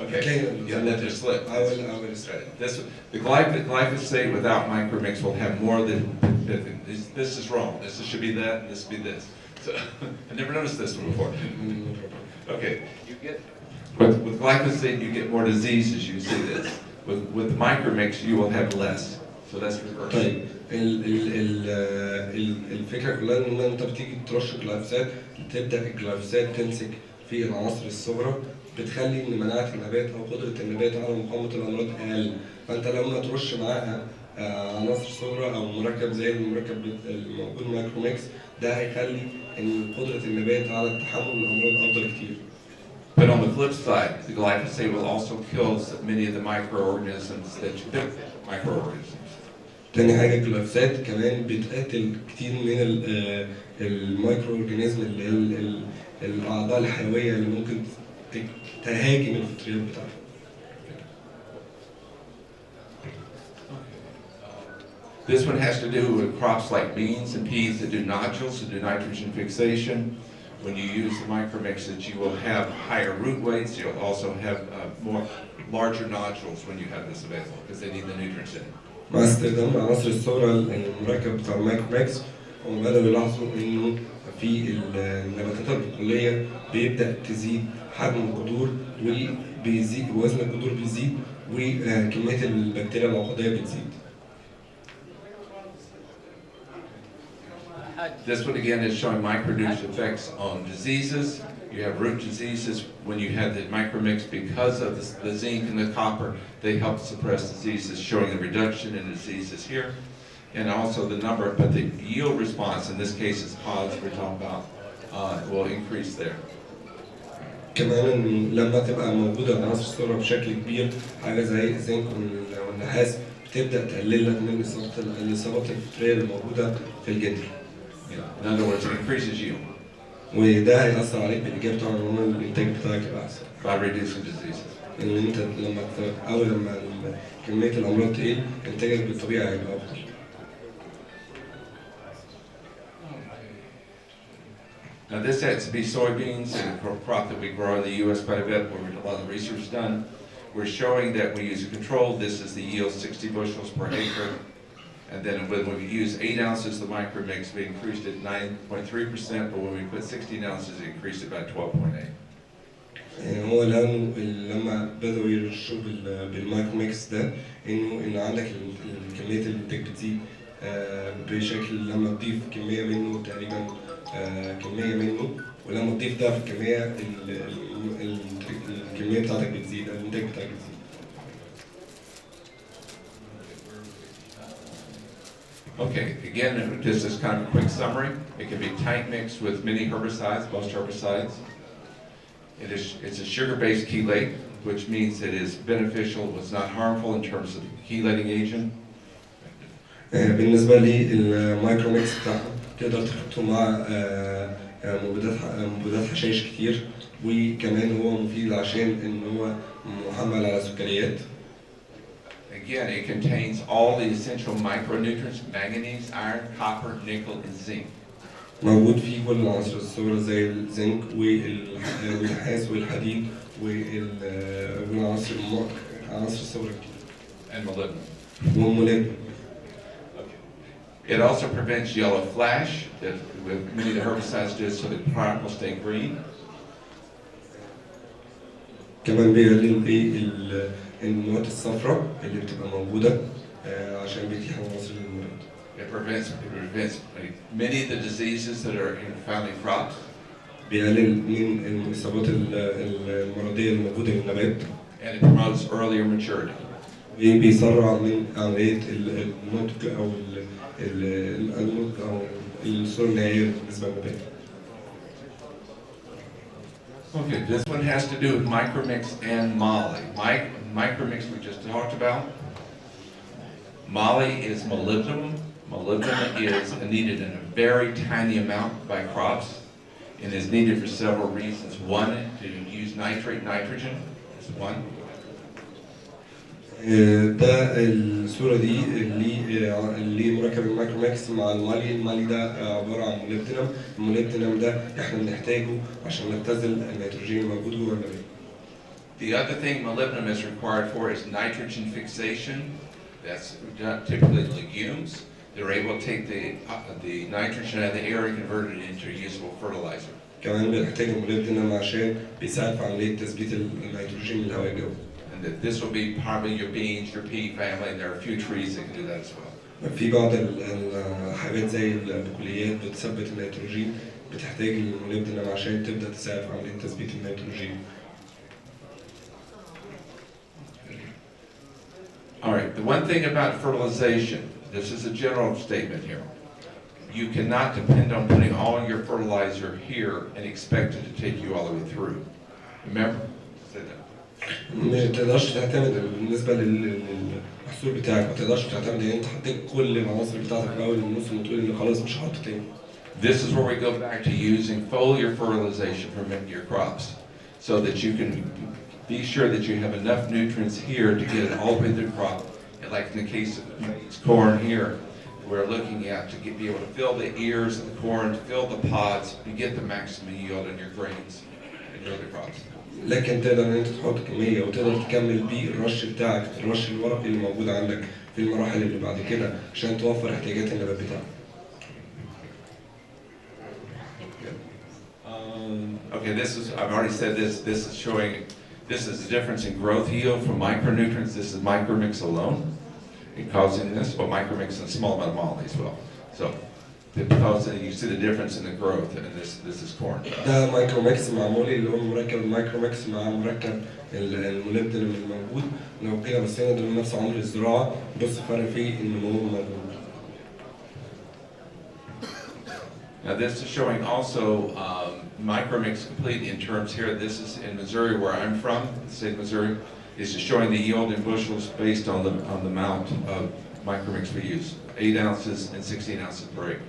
Okay. Yeah, that just slipped. I will straight. The glyphosate without micromix will have more than this is wrong. This should be that, and this should be this. So I never noticed this one before. Okay, you get with glyphosate you get more diseases. You see this. With micromix you will have less. So that's reverse. طيب الفكره كلها ان انت بتيجي ترش جلايفوسات، تبدا الجلايفوسات تمسك في العناصر الصغرى، بتخلي ان مناعه النبات او قدره النبات على مقاومه الامراض اقل. فانت لما ترش معاها عناصر صغرى او مركب زي المركب الموجود مايكرو ميكس، ده هيخلي ان قدره النبات على التحمل الامراض افضل كتير. But on the flip side, the glyphosate will also kill many of the microorganisms that you pick, microorganisms. تاني حاجة الجلايفوسات كمان بتقتل كتير من المايكرو اورجانيزم اللي هي الأعضاء الحيوية اللي ممكن تهاجم الفطريات بتاعتها. This one has to do with crops like beans and peas that do nodules, that do nitrogen fixation. When you use the micromixes, you will have higher root weights. You'll also have larger nodules when you have this available because they need the nutrients in it. مع استخدام العناصر الصغرى المركب بتاع المايكروميكس، هم بدأوا يلاحظوا إنه في النباتات البقولية بيبدأ تزيد حجم الجذور وبيزيد وزن الجذور بيزيد وكمية البكتيريا العقدية بتزيد. This one again is showing micronutrient effects on diseases. You have root diseases when you have the micromix because of the zinc and the copper. They help suppress diseases, showing a reduction in diseases here. And also the number, but the yield response, in this case is pods we're talking about, will increase there. كمان لما تبقى موجودة العناصر الصغرى بشكل كبير، حاجة زي الزنك والنحاس بتبدأ تقلل لك من الإصابات الفطرية الموجودة في الجدر. In other words, it increases yield. وده هيأثر عليك بالإيجاب طبعا ان الإنتاج بتاعك يبقى أحسن. By reducing diseases. إن أنت لما كمية الأمراض تقل، إنتاجك بالطبيعي هيبقى أفضل. Now this has to be soybeans, and a crop that we grow in the U.S. quite a bit, where a lot of research is done. We're showing that we use a control. This is the yield, 60 bushels per acre. And then when we use 8 ounces of the micromix, we increased it 9.3%, but when we put 16 ounces, it increased it by 12.8. هو لما بدأوا يرشوا بالمايكروميكس ده إنه عندك كمية الإنتاج بتزيد بشكل لما تضيف كمية منه تقريبا كمية منه، ولما تضيف ده في الكمية الكمية بتاعتك بتزيد، الإنتاج بتاعك بتزيد. Okay, again, just as kind of a quick summary, it can be tight mixed with many herbicides, most herbicides. It's a sugar-based chelate, which means it is beneficial, it's not harmful in terms of chelating agent. بالنسبة للمايكروميكس بتاعها تقدر تحطه مع مبيدات حشائش كتير، وكمان هو مفيد عشان إن هو محمل على سكريات. Again, it contains all the essential micronutrients: manganese, iron, copper, nickel, and zinc. موجود فيه كل العناصر الصغرى زي الزنك والنحاس والحديد والعناصر الصغرى And molybdenum. والموليبدنم. It also prevents yellow flash that many of the herbicides do, so the product will stay green. كمان بيقلل المواد الصفراء اللي بتبقى موجودة عشان بيتيح عناصر المرض. It prevents many of the diseases that are found in crops. بيقلل من الإصابات المرضية الموجودة للنبات. And it promotes earlier maturity. بيسرع من عملية النضج أو النضج أو الصورة النهائية بالنسبة للنبات. Okay, this one has to do with micromix and moly. Micromix we just talked about. Moly is molybdenum. Molybdenum is needed in a very tiny amount by crops and is needed for several reasons. One, to use nitrate nitrogen is one. ده الصورة دي اللي مركب المايكروميكس مع المالي ده عبارة عن موليبدنم. الموليبدنم ده احنا بنحتاجه عشان نختزل النيتروجين الموجود جوه النبات. The other thing molybdenum is required for is nitrogen fixation. That's typically legumes. They're able to take the nitrogen out of the air and convert it into a usable fertilizer. كمان بنحتاج الموليبدنم عشان بيساعد في عملية تثبيت النيتروجين من الهواء الجوي. And and that this will be probably your beans, your pea family, and there are a few trees that can do that as well. في بعض الحاجات زي البقوليات بتثبت النيتروجين بتحتاج الموليبدينم عشان تبدأ تساعد في عملية تثبيت النيتروجين. All right, the one thing about fertilization, this is a general statement here. You cannot depend on putting all your fertilizer here and expect it to take you all the way through. Remember? Say that. ما تقدرش تعتمد بالنسبة للمحصول بتاعك، ما تقدرش تعتمد ان انت حطيت كل العناصر بتاعتك في اول الموسم وتقول ان خلاص مش هحط تاني. This is where we go back to using foliar fertilization for your crops, so that you can be sure that you have enough nutrients here to get it all the way through the crop. And like in the case of corn here, we're looking at to be able to fill the ears of the corn, to fill the pods, to get the maximum yield in your grains and your other crops. لكن تقدر ان انت تحط كميه وتقدر تكمل بيه الرش بتاعك، الرش الورقي اللي موجود عندك في المراحل اللي بعد كده عشان توفر احتياجات النبات بتاعك. Okay, this is, I've already said this, this is showing, this is the difference in growth yield from micronutrients. This is micromix alone in causing this, but micromix and a small amount of moly as well. So, because you see the difference in the growth, and this is corn. ده مايكرو ميكس مع مولي اللي هو مركب المايكرو ميكس مع مركب الموليبدينم الموجود. لو كده بصينا دول نفس عمر الزراعه، بص فرق في النمو موجود. Now this is showing also micromix complete in terms here. This is in Missouri, where I'm from, the state of Missouri. This is showing the yield in bushels based on the amount of micromix we use, 8 ounces and 16 ounces per acre.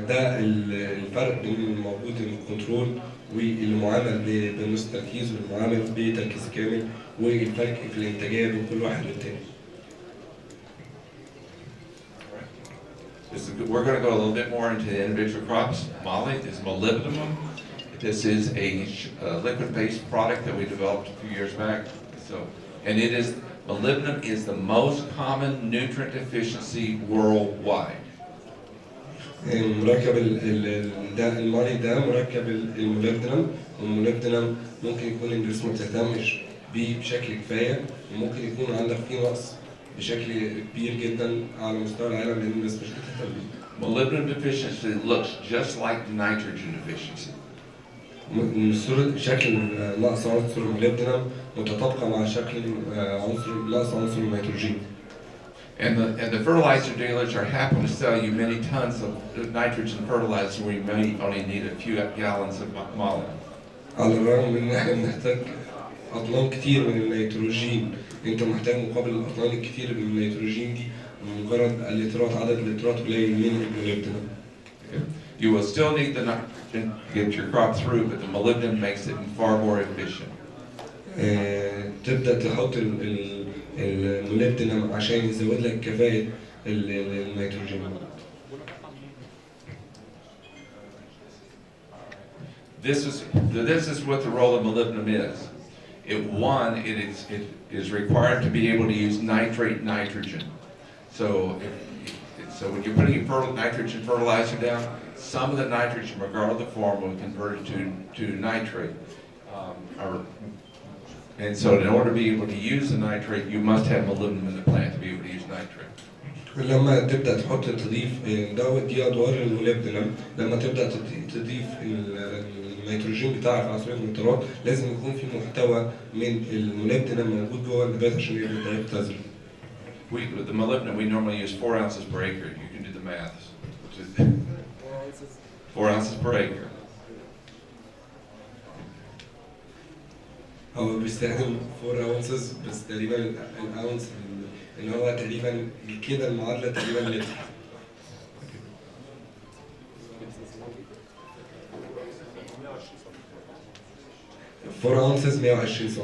ده الفرق بين الموجود الكنترول والمعامل بنص تركيز والمعامل بتركيز كامل، والفرق في الانتاجيه بين كل واحد والتاني. We're going to go a little bit more into the individual crops. Moly is molybdenum. This is a liquid-based product that we developed a few years back. And it is, molybdenum is the most common nutrient deficiency worldwide. مركب ده المالي ده مركب الموليبدينم، والموليبدينم ممكن يكون الناس ما بتهتمش بيه بشكل كفايه، وممكن يكون عندك فيه نقص بشكل كبير جدا على مستوى العالم لان الناس مش بتهتم بيه. Molybdenum deficiency looks just like nitrogen deficiency. شكل نقص عنصر الموليبدينم متطابقه مع شكل نقص عنصر النيتروجين. And the fertilizer dealers are happy to sell you many tons of nitrogen fertilizer where you may only need a few gallons of moly. على الرغم من ان احنا بنحتاج اطنان كتير من النيتروجين، انت محتاج مقابل الاطنان الكتير من النيتروجين دي مجرد عدد اللترات قليل من الموليبدينم. You will still need the nitrogen to get your crop through, but the molybdenum makes it far more efficient. تبدأ تحط الموليبدينم عشان يزود لك كفاءة النيتروجين. This is what the role of molybdenum is. It is required to be able to use nitrate nitrogen. So when you're putting your nitrogen fertilizer down, some of the nitrogen, regardless of the form, will convert it to nitrate. And so in order to be able to use the nitrate, you must have molybdenum in the plant to be able to use nitrate. لما تبدأ تضيف دي أدوار الموليبدينم، لما تبدأ تضيف النيتروجين بتاعك على صورة نترات، لازم يكون في محتوى من الموليبدينم موجود جوه النبات عشان يبدأ يبتذر. With the molybdenum, we normally use 4 ounces per acre. You can do the math. 4 ounces per acre. هو بيستخدم 4 ounces بس تقريبا الاونس ان هو تقريبا كده المعادله تقريبا لتر. 4 ounces 120 سم.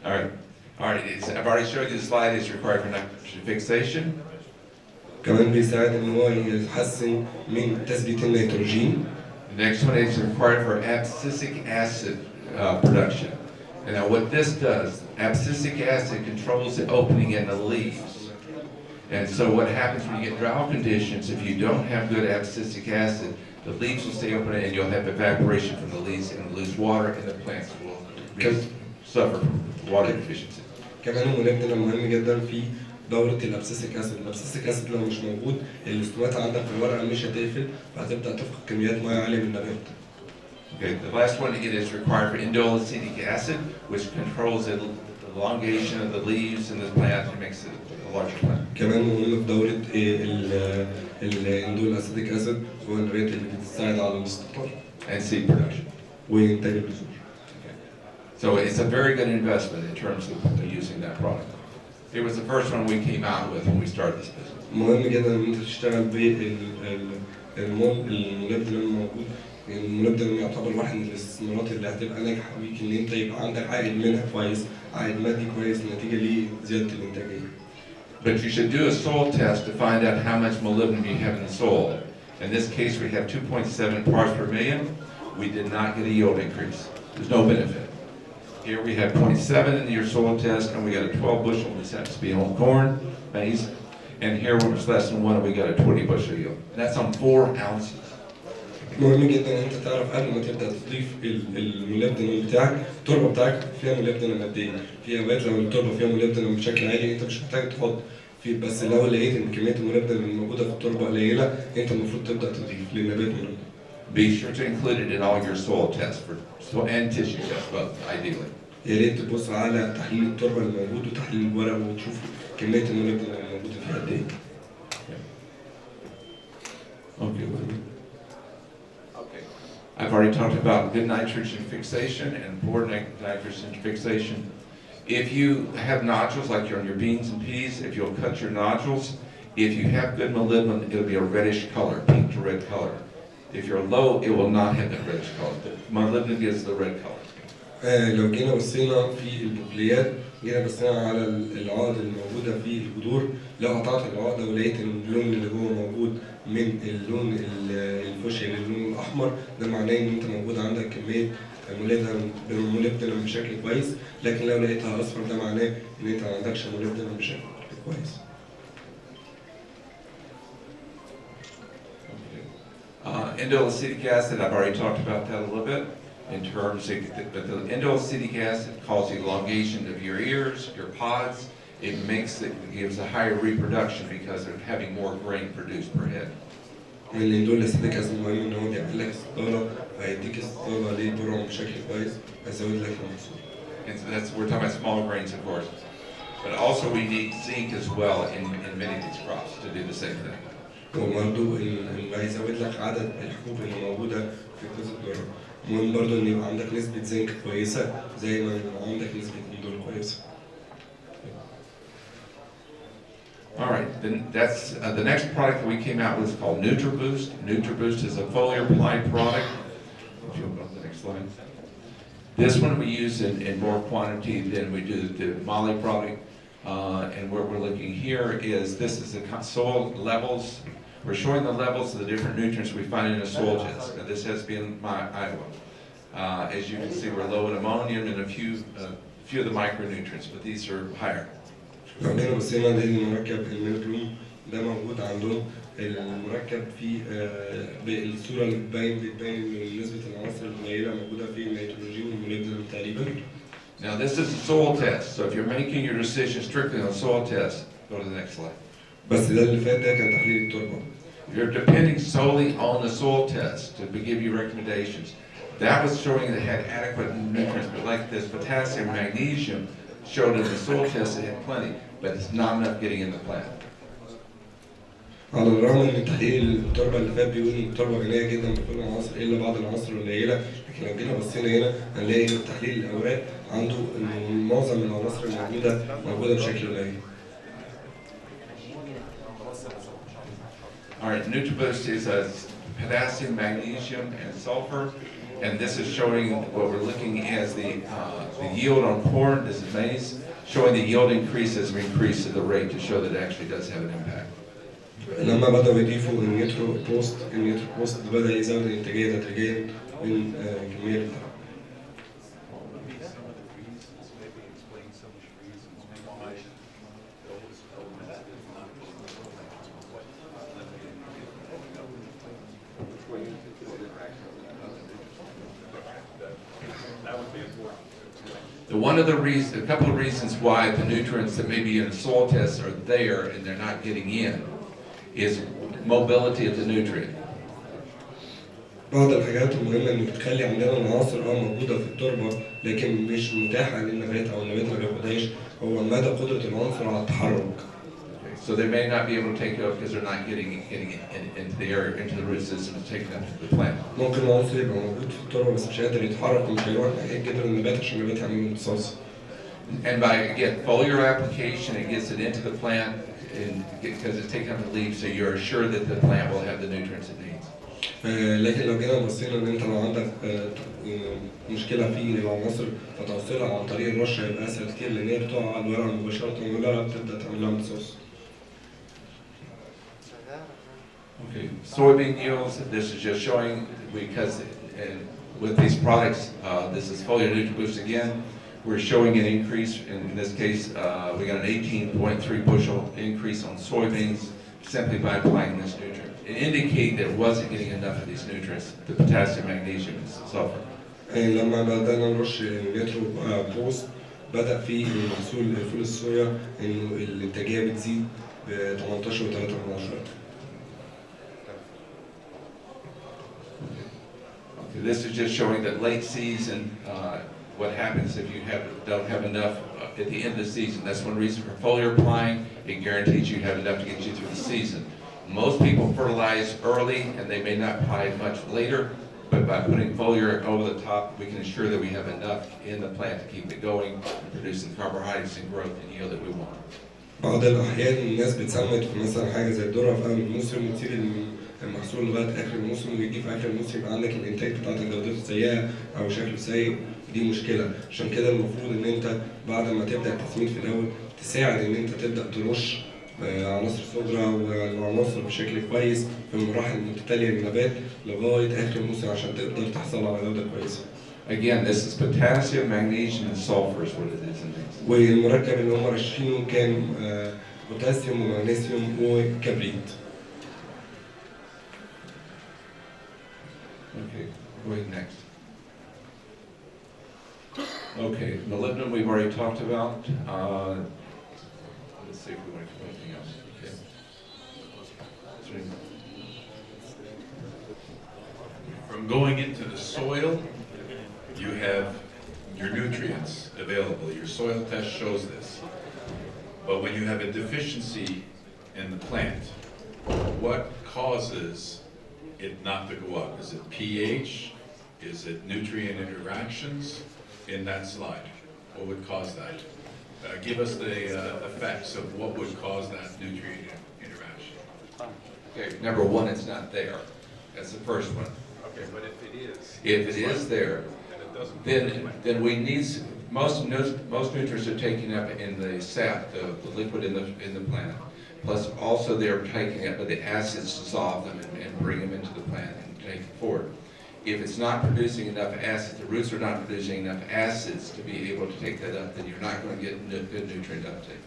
All right. I've already showed you the slide. It's required for nitrogen fixation. كمان بيساعد ان هو يحسن من تثبيت النيتروجين. The next one is required for abscisic acid production. And now what this does, abscisic acid controls the opening in the leaves. And so what happens when you get drought conditions, if you don't have good abscisic acid, the leaves will stay open and you'll have evaporation from the leaves and lose water and the plants will suffer from water deficiency. كمان الموليبدينم مهم جدا في دورة الابسيسيك اسيد. الابسيسيك اسيد لو مش موجود الاستومات عندك في الورقة مش هتقفل فهتبدأ تفقد كميات مياه عالية من النبات. Okay, the last one, it is required for indole acetic acid, which controls the elongation of the leaves in the plant and makes it a larger plant. كمان مهم في دورة الاندول اسيديك اسيد هو النبات اللي بتساعد على الاستقرار And seed production. وإنتاج البذور. So it's a very good investment in terms of using that product. It was the first one we came out with when we started this business. مهم جدا ان انت تشتغل بالموليبدينم الموجود. الموليبدينم يعتبر واحد من الاستثمارات اللي هتبقى ناجحه بيك ان انت يبقى عندك عائد منها كويس، عائد مادي كويس نتيجه لزياده الانتاجيه. But you should do a soil test to find out how much molybdenum you have in the soil. In this case, we have 2.7 parts per million. We did not get a yield increase. There's no benefit. Here we have 0.7 in your soil test, and we got a 12 bushel. This happens to be on corn, maize. And here when it's less than 1, we got a 20 bushel yield. And that's on 4 ounces. مهم جدا ان انت تعرف قبل ما تبدا تضيف الموليبدينم بتاعك، التربه بتاعك فيها موليبدينم قد ايه؟ في اوقات لو التربه فيها موليبدينم بشكل عالي انت مش محتاج تحط في، بس لو لقيت ان كميه الموليبدينم الموجوده في التربه قليله انت المفروض تبدا تضيف للنبات موليبدينم. Be sure to include it in all your soil tests for soil and tissue tests, both ideally. يا ريت تبص على تحليل التربه الموجود وتحليل الورق وتشوف كميه الموليبدينم الموجوده فيها قد ايه. Okay. I've already talked about good nitrogen fixation and poor nitrogen fixation. If you have nodules like you're on your beans and peas, if you'll cut your nodules, if you have good molybdenum, it'll be a reddish color, pink to red color. If you're low, it will not have that reddish color. The molybdenum gives the red color. لو جينا بصينا في البقوليات، جينا بصينا على العقد الموجوده في الجذور، لو قطعت العقده ولقيت ان اللون اللي جوه موجود من اللون الفوشيا للون الاحمر، ده معناه ان انت موجود عندك كميه موليبدينم بشكل كويس، لكن لو لقيتها اصفر ده معناه ان انت ما عندكش موليبدينم بشكل كويس. Indole acetic acid, I've already talked about that a little bit. In terms of, but the indole acetic acid causes elongation of your ears, your pods. It gives a higher reproduction because of having more grain produced per head. الاندول اسيديك اسيد مهم ان هو بيعمل لك استطاله، هيديك استطاله للبرع بشكل كويس، هيزود لك المحصول. And so we're talking about small grains, of course. But also we need zinc as well in many of these crops to do the same thing. وبرضه اللي هيزود لك عدد الحبوب اللي موجوده في كوز الذره. مهم برضه ان يبقى عندك نسبه زنك كويسه زي ما يبقى عندك نسبه اندول كويسه. All right, then that's the next product that we came out with is called NutriBoost. NutriBoost is a foliar applied product. If you'll go to the next slide. This one we use in more quantity than we do the Molly product. And where we're looking here is this is the soil levels. We're showing the levels of the different nutrients we find in a soil test. Now this has been my Iowa. As you can see, we're low in ammonium and a few of the micronutrients, but these are higher. لو جينا بصينا للمركب الميلوكلوم ده موجود عندهم المركب في بالصوره اللي بتبين ان نسبه العناصر القليله موجوده في النيتروجين والموليبدينم تقريبا. Now this is a soil test, so if you're making your decision strictly on soil test, go to the next slide. بس ده اللي فات ده كان تحليل التربه. You're depending solely on the soil test to give you recommendations. That was showing that it had adequate nutrients, but like this potassium, magnesium showed in the soil test it had plenty, but it's not enough getting in the plant. على الرغم ان تحليل التربه اللي فات بيقول ان التربه غنيه جدا بكل العناصر الا بعض العناصر القليله، لكن لو جينا بصينا هنا هنلاقي ان تحليل الاوراق عنده ان معظم العناصر الموجوده بشكل قليل. All right, NutriBoost is a potassium, magnesium, and sulfur, and this is showing what we're looking as the yield on corn. This is maize, showing the yield increase as we increase the rate to show that it actually does have an impact. لما بدأوا يضيفوا النيترو بوست بدأ يزود الإنتاجية تدريجيا من كمية الزرع. That would be important. One of the reasons, a couple of reasons why the nutrients that may be in soil tests are there and they're not getting in is mobility of the nutrient. بعض الحاجات المهمة إن بتخلي عندنا عناصر موجودة في التربة لكن مش متاحة للنبات أو النبات ما بياخدهاش، هو مدى قدرة العنصر على التحرك. So they may not be able to take it up because they're not getting into the area, into the root system to take it up to the plant. ممكن العنصر يبقى موجود في التربة بس مش قادر يتحرك ومش هيروح ناحية جذر النبات عشان النبات يعمل له امتصاص. And by again foliar application, it gets it into the plant because it's taking up the leaves, so you're sure that the plant will have the nutrients it needs. لكن لو جينا بصينا ان انت لو عندك مشكله في العناصر فتوصيلها عن طريق الرش هيبقى اسهل كتير لان هي بتقع على الورق مباشره والورقه بتبدا تعمل لها امتصاص. Okay, soybean yields. This is just showing because with these products, this is foliar nutrient boost again. We're showing an increase. In this case, we got an 18.3 bushel increase on soybeans simply by applying this nutrient. It indicated that it wasn't getting enough of these nutrients, the potassium, magnesium, and sulfur. لما بدأنا نرش نترو بوست بدأ في محصول فول الصويا انه الانتاجيه بتزيد ب 18.3. This is just showing that late season, what happens if you don't have enough at the end of the season. That's one reason for foliar applying. It guarantees you have enough to get you through the season. Most people fertilize early and they may not apply much later, but by putting foliar over the top, we can ensure that we have enough in the plant to keep it going and producing carbohydrates and growth and yield that we want. بعض الأحيان الناس بتسمد في مثلا حاجة زي الذرة في أول الموسم وتسيب المحصول لغاية آخر الموسم ويجي في آخر الموسم يبقى عندك الإنتاج بتاعتك جودته سيئة أو شكله سيء، دي مشكلة. عشان كده المفروض إن أنت بعد ما تبدأ التسميد في الأول تساعد إن أنت تبدأ ترش عناصر صغرى والعناصر بشكل كويس في المراحل المتتالية للنبات لغاية آخر الموسم عشان تقدر تحصل على جودة كويسة. Again, this is potassium, magnesium, and sulfur is what it is in these. والمركب اللي هم رشينه كان بوتاسيوم ومغنيسيوم وكبريت. Okay, go ahead next. Okay, molybdenum we've already talked about. Let's see if we want to do anything else. Okay. From going into the soil, you have your nutrients available. Your soil test shows this. But when you have a deficiency in the plant, what causes it not to go up? Is it pH? Is it nutrient interactions? In that slide, what would cause that? Give us the effects of what would cause that nutrient interaction. Okay, number one, it's not there. That's the first one. Okay, but if it is there, then we need most nutrients are taken up in the sap, the liquid in the plant. Plus, also they're taking up the acids, dissolve them and bring them into the plant and take it forward. If it's not producing enough acids, the roots are not producing enough acids to be able to take that up, then you're not going to get good nutrient uptake.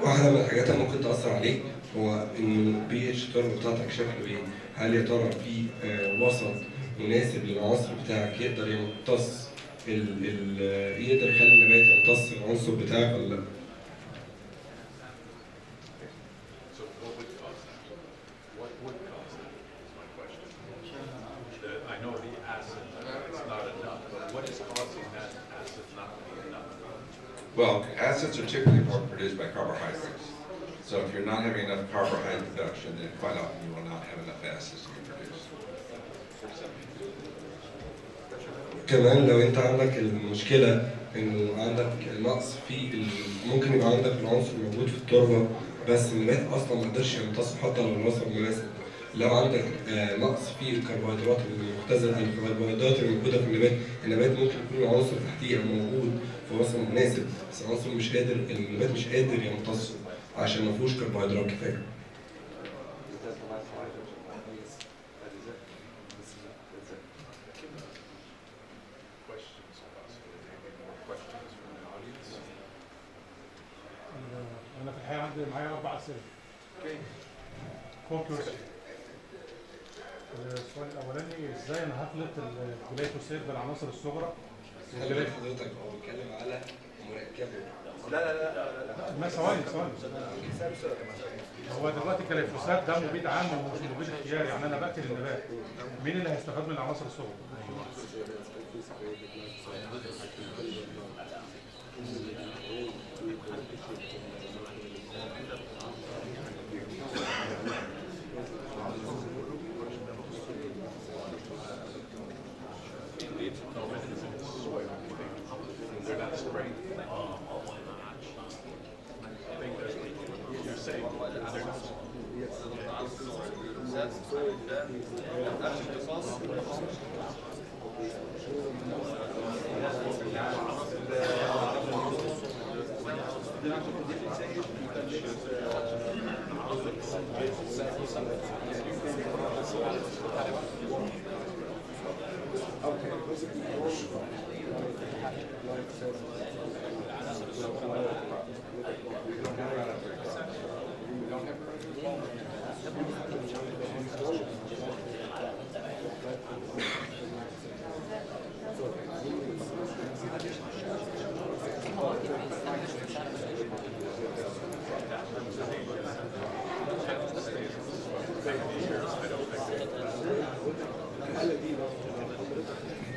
واحدة من الحاجات اللي ممكن تأثر عليه هو إن البي اتش التربة بتاعتك شكله إيه؟ هل يا ترى في وسط مناسب للعنصر بتاعك يقدر يمتص يقدر يخلي النبات يمتص العنصر بتاعك ولا لا؟ Well, acids are typically more produced by carbohydrates. So if you're not having enough carbohydrate production, then quite often you will not have enough acids to be produced. كمان لو انت عندك المشكلة انه عندك نقص في ممكن يبقى عندك العنصر موجود في التربة بس النبات اصلا ما قدرش يمتصه حتى لو العنصر مناسب. لو عندك نقص في الكربوهيدرات المختزنة الكربوهيدرات اللي موجودة في النبات ممكن يكون العنصر تحتيه موجود في وسط مناسب بس العنصر مش قادر النبات مش قادر يمتصه عشان ما فيهوش كربوهيدرات كفاية. أنا في الحقيقة عندي معايا 4 أسئلة. Conclusion. السؤال الاولاني ازاي انا هخلط الجليفوسات بالعناصر الصغرى؟ خلي حضرتك هو بيتكلم على مركبه. ما ثواني. هو دلوقتي الجليفوسات ده مبيد عام ومش مبيد اختياري، يعني انا بقتل النبات. مين اللي هيستفاد من العناصر الصغرى؟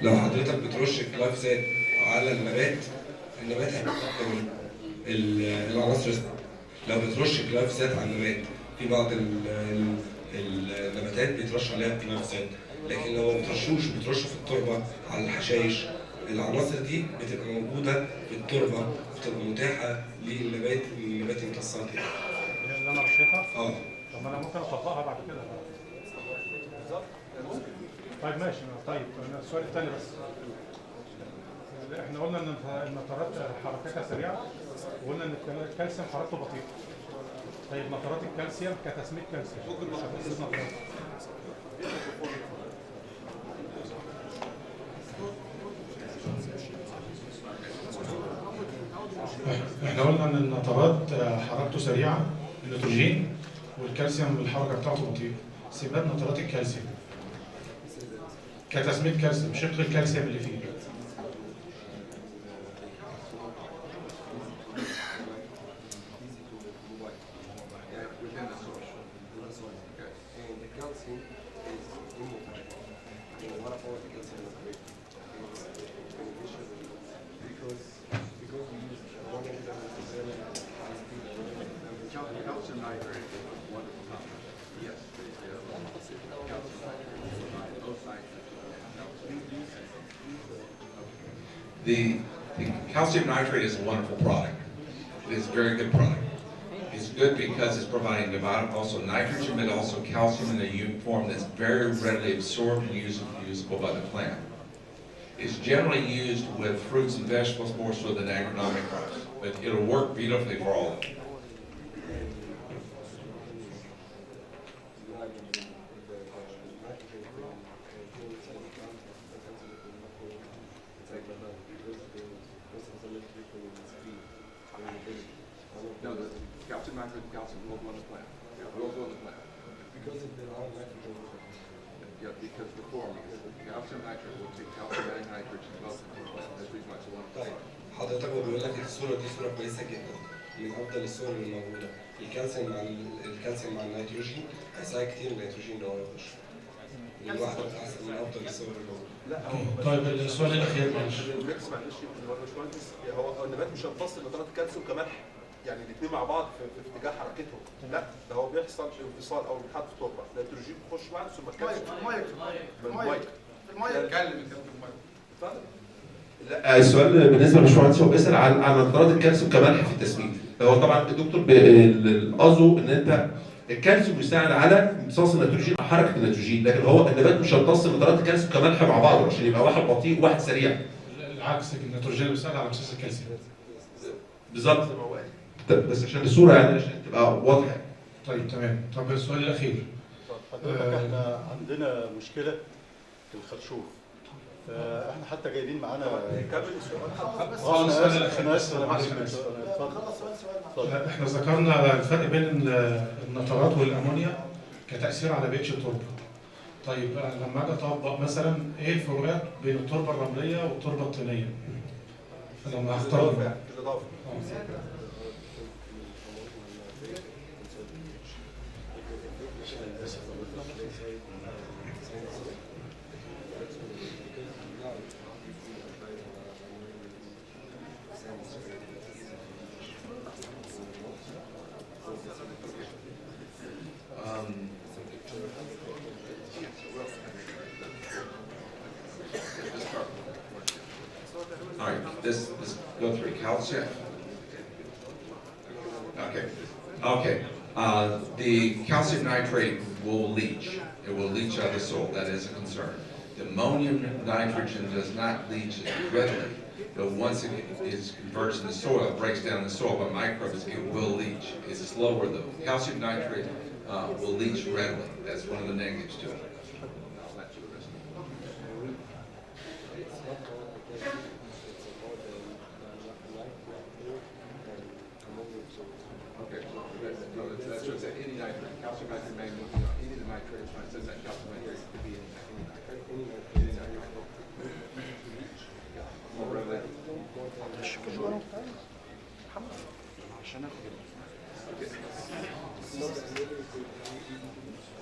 لو حضرتك بترش الجلايفوسات على النبات هيتقدم العناصر. لو بترش الجلايفوسات على النبات، في بعض النباتات بيترش عليها الجلايفوسات، لكن لو ما بترشه في التربه على الحشائش، العناصر دي بتبقى موجوده في التربه، بتبقى متاحه للنبات يمتصها تاني. اللي انا رشيتها؟ طب انا ممكن اطبقها بعد كده. طيب ماشي. طيب انا السؤال الثاني بس، احنا قلنا ان النترات حركتها سريعه، وقلنا ان الكالسيوم حركته بطيئه. طيب نترات الكالسيوم كتسميد كالسيوم مش هتنقص نترات. احنا قلنا ان النترات حركته سريعه، النيتروجين، والكالسيوم الحركه بتاعته بطيئه. سمات نترات الكالسيوم كتسميد كالسيوم، شق الكالسيوم اللي فيه. The calcium nitrate is a wonderful product. It is a very good product. It's good because it's providing not also nitrogen, but also calcium in a form that's very readily absorbed and usable by the plant. It's generally used with fruits and vegetables more so than agronomic crops, but it'll work beautifully for all of them. No, the calcium nitrate, calcium will go on the plant. Yeah, will go on the plant. Because of the nitrogen. Yeah, because the form, calcium nitrate will take calcium and nitrogen both. That's the reason why it's a one. طيب حضرتك هو بيقول لك الصوره دي صوره كويسه جدا، من افضل الصور اللي موجوده. الكالسيوم مع النيتروجين هيساعد كتير النيتروجين ان هو يخش. الواحده احسن من افضل الصور اللي موجوده. لا طيب السؤال الاخير معلش. الميكس معلش هو النبات مش هيمتص نترات الكالسيوم كملح، يعني الاثنين مع بعض في اتجاه حركتهم. لا ده هو بيحصل انفصال او انحدار في التربه، النيتروجين بيخش بعد ثم الكالسيوم في الميه اتكلم في الميه. اتفضل. لا السؤال بالنسبه للباشمهندس هو بيسال عن نترات الكالسيوم كملح في التسميد. هو طبعا الدكتور قصده ان انت الكالسيوم بيساعد على امتصاص النيتروجين او حركه النيتروجين، لكن هو النبات مش هيمتص نترات الكالسيوم كملح مع بعض عشان يبقى واحد بطيء وواحد سريع. العكس، النيتروجين بيساعد على امتصاص الكالسيوم. بالظبط زي ما هو قال. بس عشان الصوره يعني عشان تبقى واضحه. طيب تمام. طب السؤال الاخير. حضرتك احنا عندنا مشكله في الخرشوف، فاحنا حتى جايبين معانا كمل السؤال. انا اسف انا معلش. احنا ذكرنا الفرق بين النترات والامونيا كتاثير على بيئه التربه. طيب لما اجي اطبق مثلا ايه الفروقات بين التربه الرمليه والتربه الطينيه؟ فلما هختار الاضافه All right, this go through calcium. Okay. The calcium nitrate will leach. It will leach out of the soil. That is a concern. The ammonium nitrogen does not leach readily, but once it is converted in the soil, it breaks down the soil by microbes, it will leach. It's slower though. Calcium nitrate will leach readily. That's one of the negatives to it. Okay, so that's what it said, any nitrate, calcium nitrate, magnesium, any of the nitrates, when it says that calcium nitrate could be in any nitrate. Any nitrate. More readily.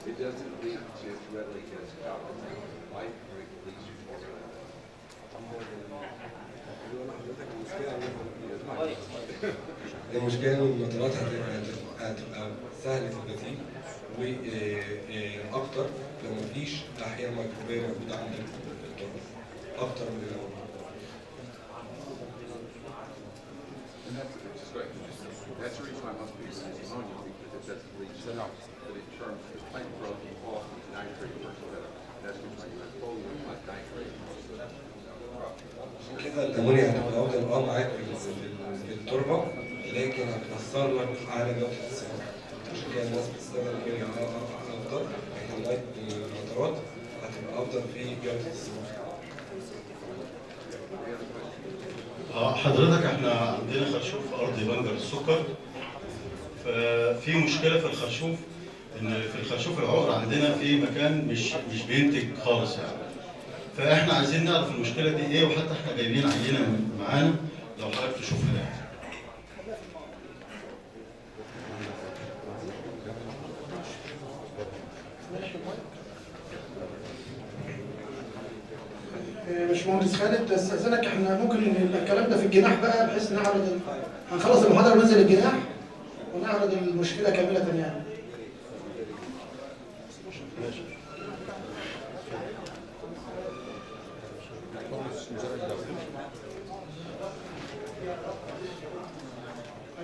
It doesn't leach as readily as calcium nitrate leaches more readily. المشكلة إن النترات هتبقى سهلة البديل وأكتر لو مفيش أحياء ميكروبية موجودة عندك في التربة أكتر من الأول. That's the reason why most people use ammonia, because it doesn't leach enough. But in terms of the plant growth and quality, nitrate works better. That's the reason why you have foliar plus nitrate. كده الأمونيا هتبقى أفضل معاك في التربة، لكن هتأثر لك على جودة الثمار. عشان كده الناس بتستخدم الأمونيا أفضل، لكن النترات هتبقى أفضل في جودة الثمار. حضرتك احنا عندنا خرشوف في ارض بنجر السكر، ففي مشكله في الخرشوف ان في الخرشوف العقر عندنا في مكان مش بينتج خالص يعني. فاحنا عايزين نعرف المشكله دي ايه، وحتى احنا جايبين عينه معانا لو حضرتك تشوفها يعني. باشمهندس خالد استاذنك، احنا ممكن الكلام ده في الجناح بقى، بحيث نعرض هنخلص المحاضره وننزل الجناح ونعرض المشكله كامله يعني.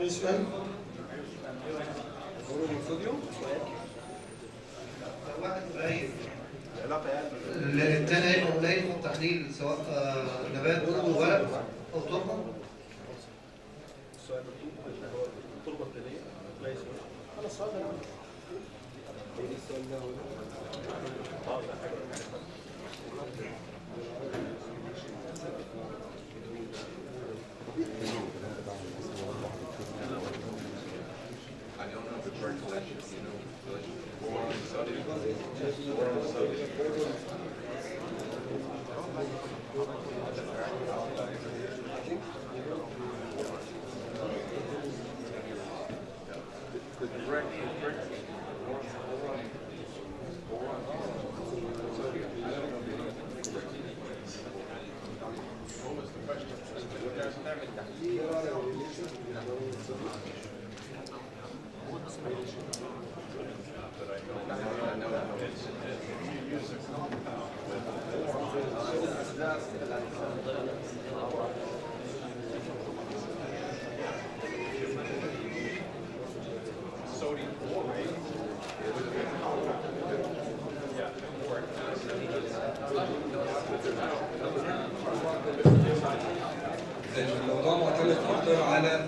اي سؤال؟ الثاني هيبقى قليل في التحليل، سواء نبات او ورق او تربه. السؤال التربه الطينيه كويس. خلاص السؤال ده ايه السؤال ده؟ I don't know if it's very collection, you know, الموضوع معتمد اكتر على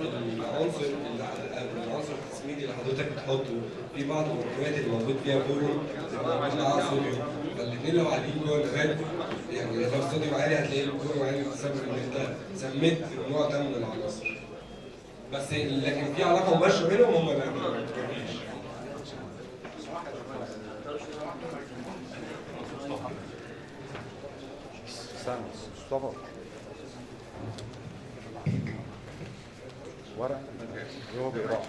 العنصر التسميدي اللي حضرتك بتحطه. في بعض المركبات اللي موجود فيها بورون بتبقى موجود معاها صوديوم، فالاثنين لو عاليين جوه النبات يعني لو الصوديوم عالي هتلاقي البورون عالي بسبب ان انت سميت النوع ده من العناصر. بس لكن في علاقه مباشره بينهم هم لا. استنى مصطفى ورق هو بيقرا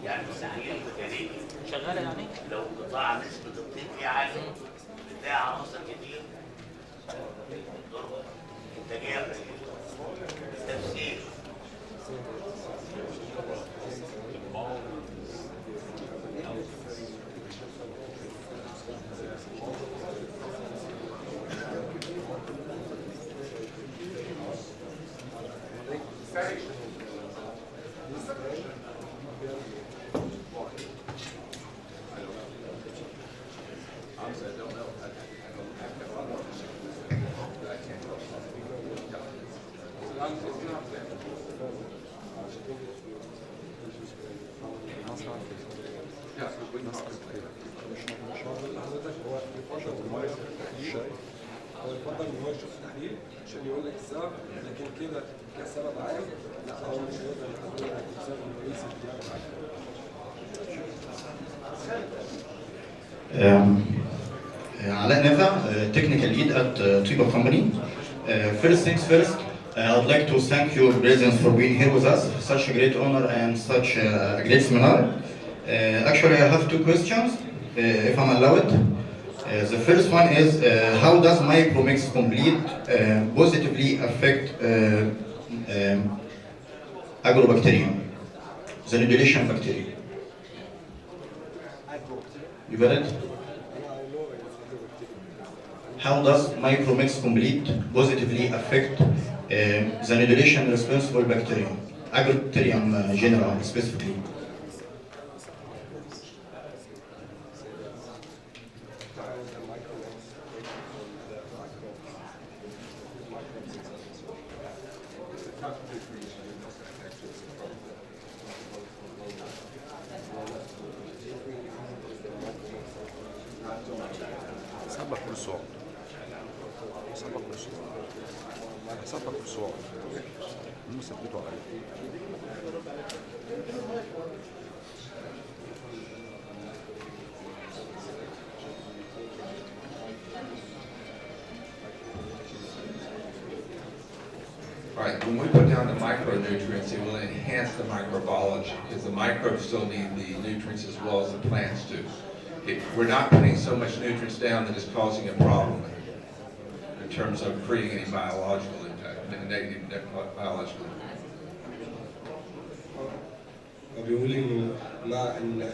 يعني تحليل ميكانيكي شغاله يعني لو قطاع نسبة الطين فيه عالية بتلاقي عناصر كتير انتاجية قليلة تفسير هو يفضل ان هو يشوف تحليل عشان يقول لك السبب، لكن كده كسبب عام لا هو مش هيقدر يحدد لك السبب الرئيسي بتاعه. علاء نافع, technical lead at Twiba company. First things first, I'd like to thank your presence for being here with us. Such a great honor and such a great seminar. Actually, I have two questions, if I'm allowed. The first one is, how does micromix complete positively affect agrobacterium, the nodulation bacteria? You got it? How does micromix complete positively affect the nodulation responsible bacterium, agrobacterium general specifically? سبق بالصوت سبق بالصوت سبق بالصوت هم ثبتوا عليه. Right, when we put down the micronutrients, it will enhance the microbiology because the microbes still need the nutrients as well as the plants do. We're not putting so much nutrients down that it's causing a problem in terms of creating any biological impact, negative biological impact. بيقول انه مع ان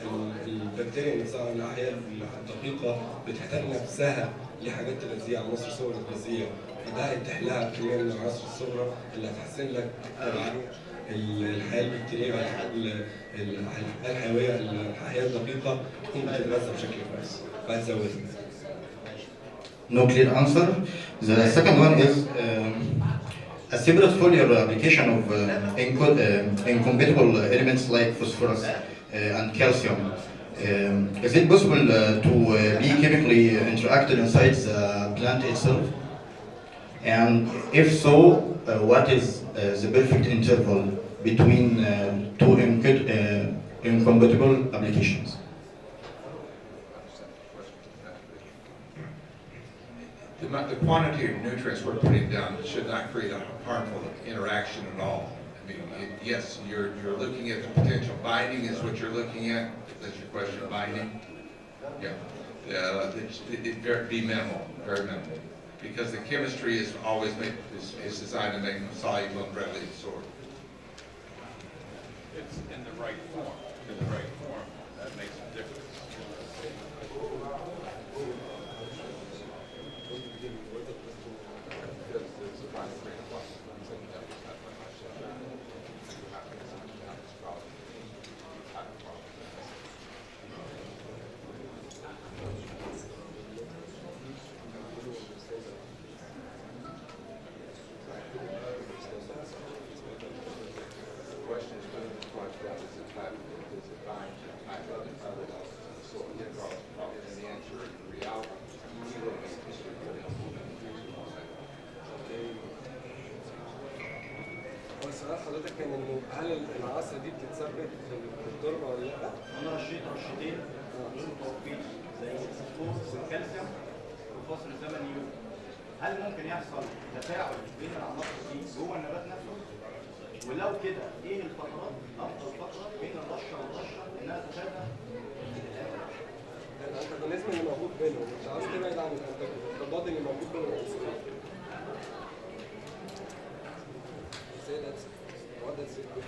البكتيريا نفسها الاحياء الدقيقه بتحتاج نفسها لحاجات تغذيه، عناصر صغرى تغذيه، فده هيتيح لها كميه من العناصر الصغرى اللي هتحسن لك الحياه البكتيريه والحياه الحيويه، الحياه الدقيقه تكون بتتغذى بشكل كويس فهتزودها. No clear answer. The second one is a separate foliar application of incompatible elements like phosphorus and calcium. Is it possible to be chemically interacted inside the plant itself? And if so, what is the perfect interval between two incompatible applications? The quantity of nutrients we're putting down should not create a harmful interaction at all. I mean, yes, you're looking at the potential binding is what you're looking at. If that's your question, binding. Yeah, it'd be minimal, very minimal, because the chemistry is always is designed to make them soluble and readily absorbed. It's in the right form. In the right form, that makes a difference. Question is, when the is it bind سؤال حضرتك كان انه هل العناصر دي بتتثبت في التربه ولا لا؟ انا رشيت رشتين متوقفين زي الفوسفور والكالسيوم وفصل زمني يوم. هل ممكن يحصل تفاعل بين العناصر دي جوه النبات نفسه؟ ولو كده ايه الفترات افضل فتره بين الرشه والرشه انها تفادى الانتاجونيزم اللي موجود بينهم، مش عاوز تبعد عن التضاد اللي موجود بين العنصرين. Say that's what that's it with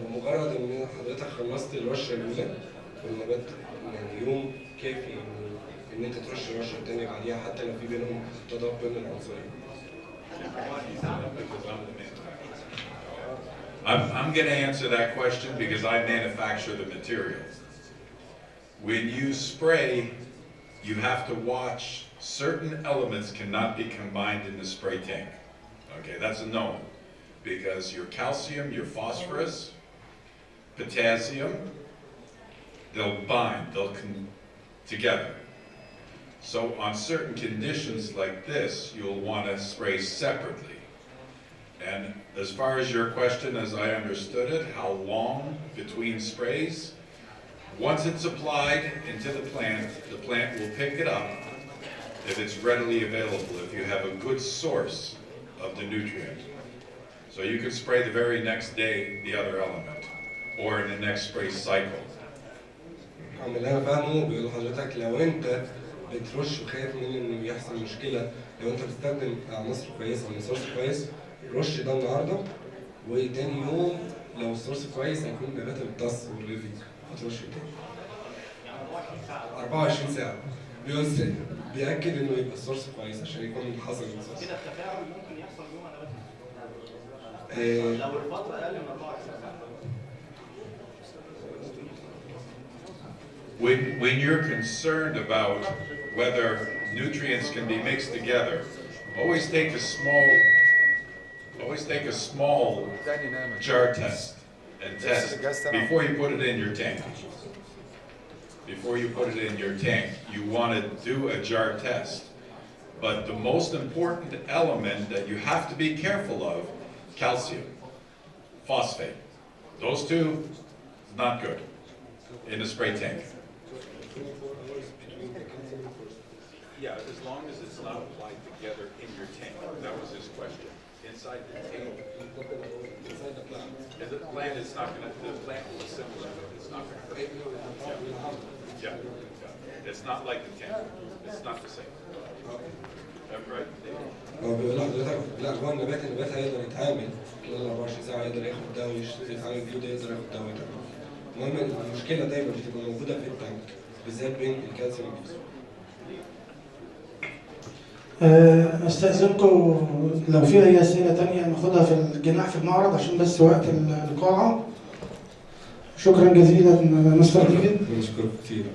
مجرد ان حضرتك خلصت الرشه الاولى والنبات يعني يوم كافي ان انت ترش الرشه الثانيه بعديها حتى لو في بينهم تضاد بين العنصرين. I'm going to answer that question because I manufacture the materials. When you spray, you have to watch certain elements cannot be combined in the spray tank. Okay, that's a no. Because your calcium, your phosphorus, potassium, they'll bind, they'll come together. So on certain conditions like this, you'll want to spray separately. And as far as your question, as I understood it, how long between sprays? Once it's applied into the plant will pick it up if it's readily available, if you have a good source of the nutrient. So you can spray the very next day the other element, or in the next spray cycle. اللي انا فاهمه بيقول لحضرتك لو انت بترش وخايف من انه يحصل مشكله، لو انت بتستخدم عناصر كويسه من سورس كويس، رش ده النهارده وتاني يوم لو السورس كويس هيكون النبات امتص اوريدي هترش تاني. 24 ساعه بيأكد انه يبقى السورس كويس عشان يكون حصل امتصاص. كده التفاعل ممكن يحصل جوه النبات لو الفتره اقل من 24 ساعه. When you're concerned about whether nutrients can be mixed together, always take a small jar test and test before you put it in your tank. Before you put it in your tank, you want to do a jar test. But the most important element that you have to be careful of, calcium, phosphate. Those two, not good in a spray tank. Yeah, as long as it's not applied together in your tank. That was his question. Inside the tank. Inside the plant. And the plant is not going to, the plant will assimilate it. It's not going to hurt. Yeah. It's not like the tank. It's not the same. That's right. هو بيقول لحضرتك لا جوه النبات هيقدر يتعامل خلال 24 ساعه، يقدر ياخد دواء يتعامل بيه وده يقدر ياخد دواء تاني. المهم المشكله دايما بتبقى موجوده في التانك بالذات بين الكالسيوم والفوسفور. استاذنكم لو في اي اسئله تانية ناخدها في الجناح في المعرض عشان بس وقت القاعه. شكرا جزيلا مستر ديفيد. بشكرك كتير.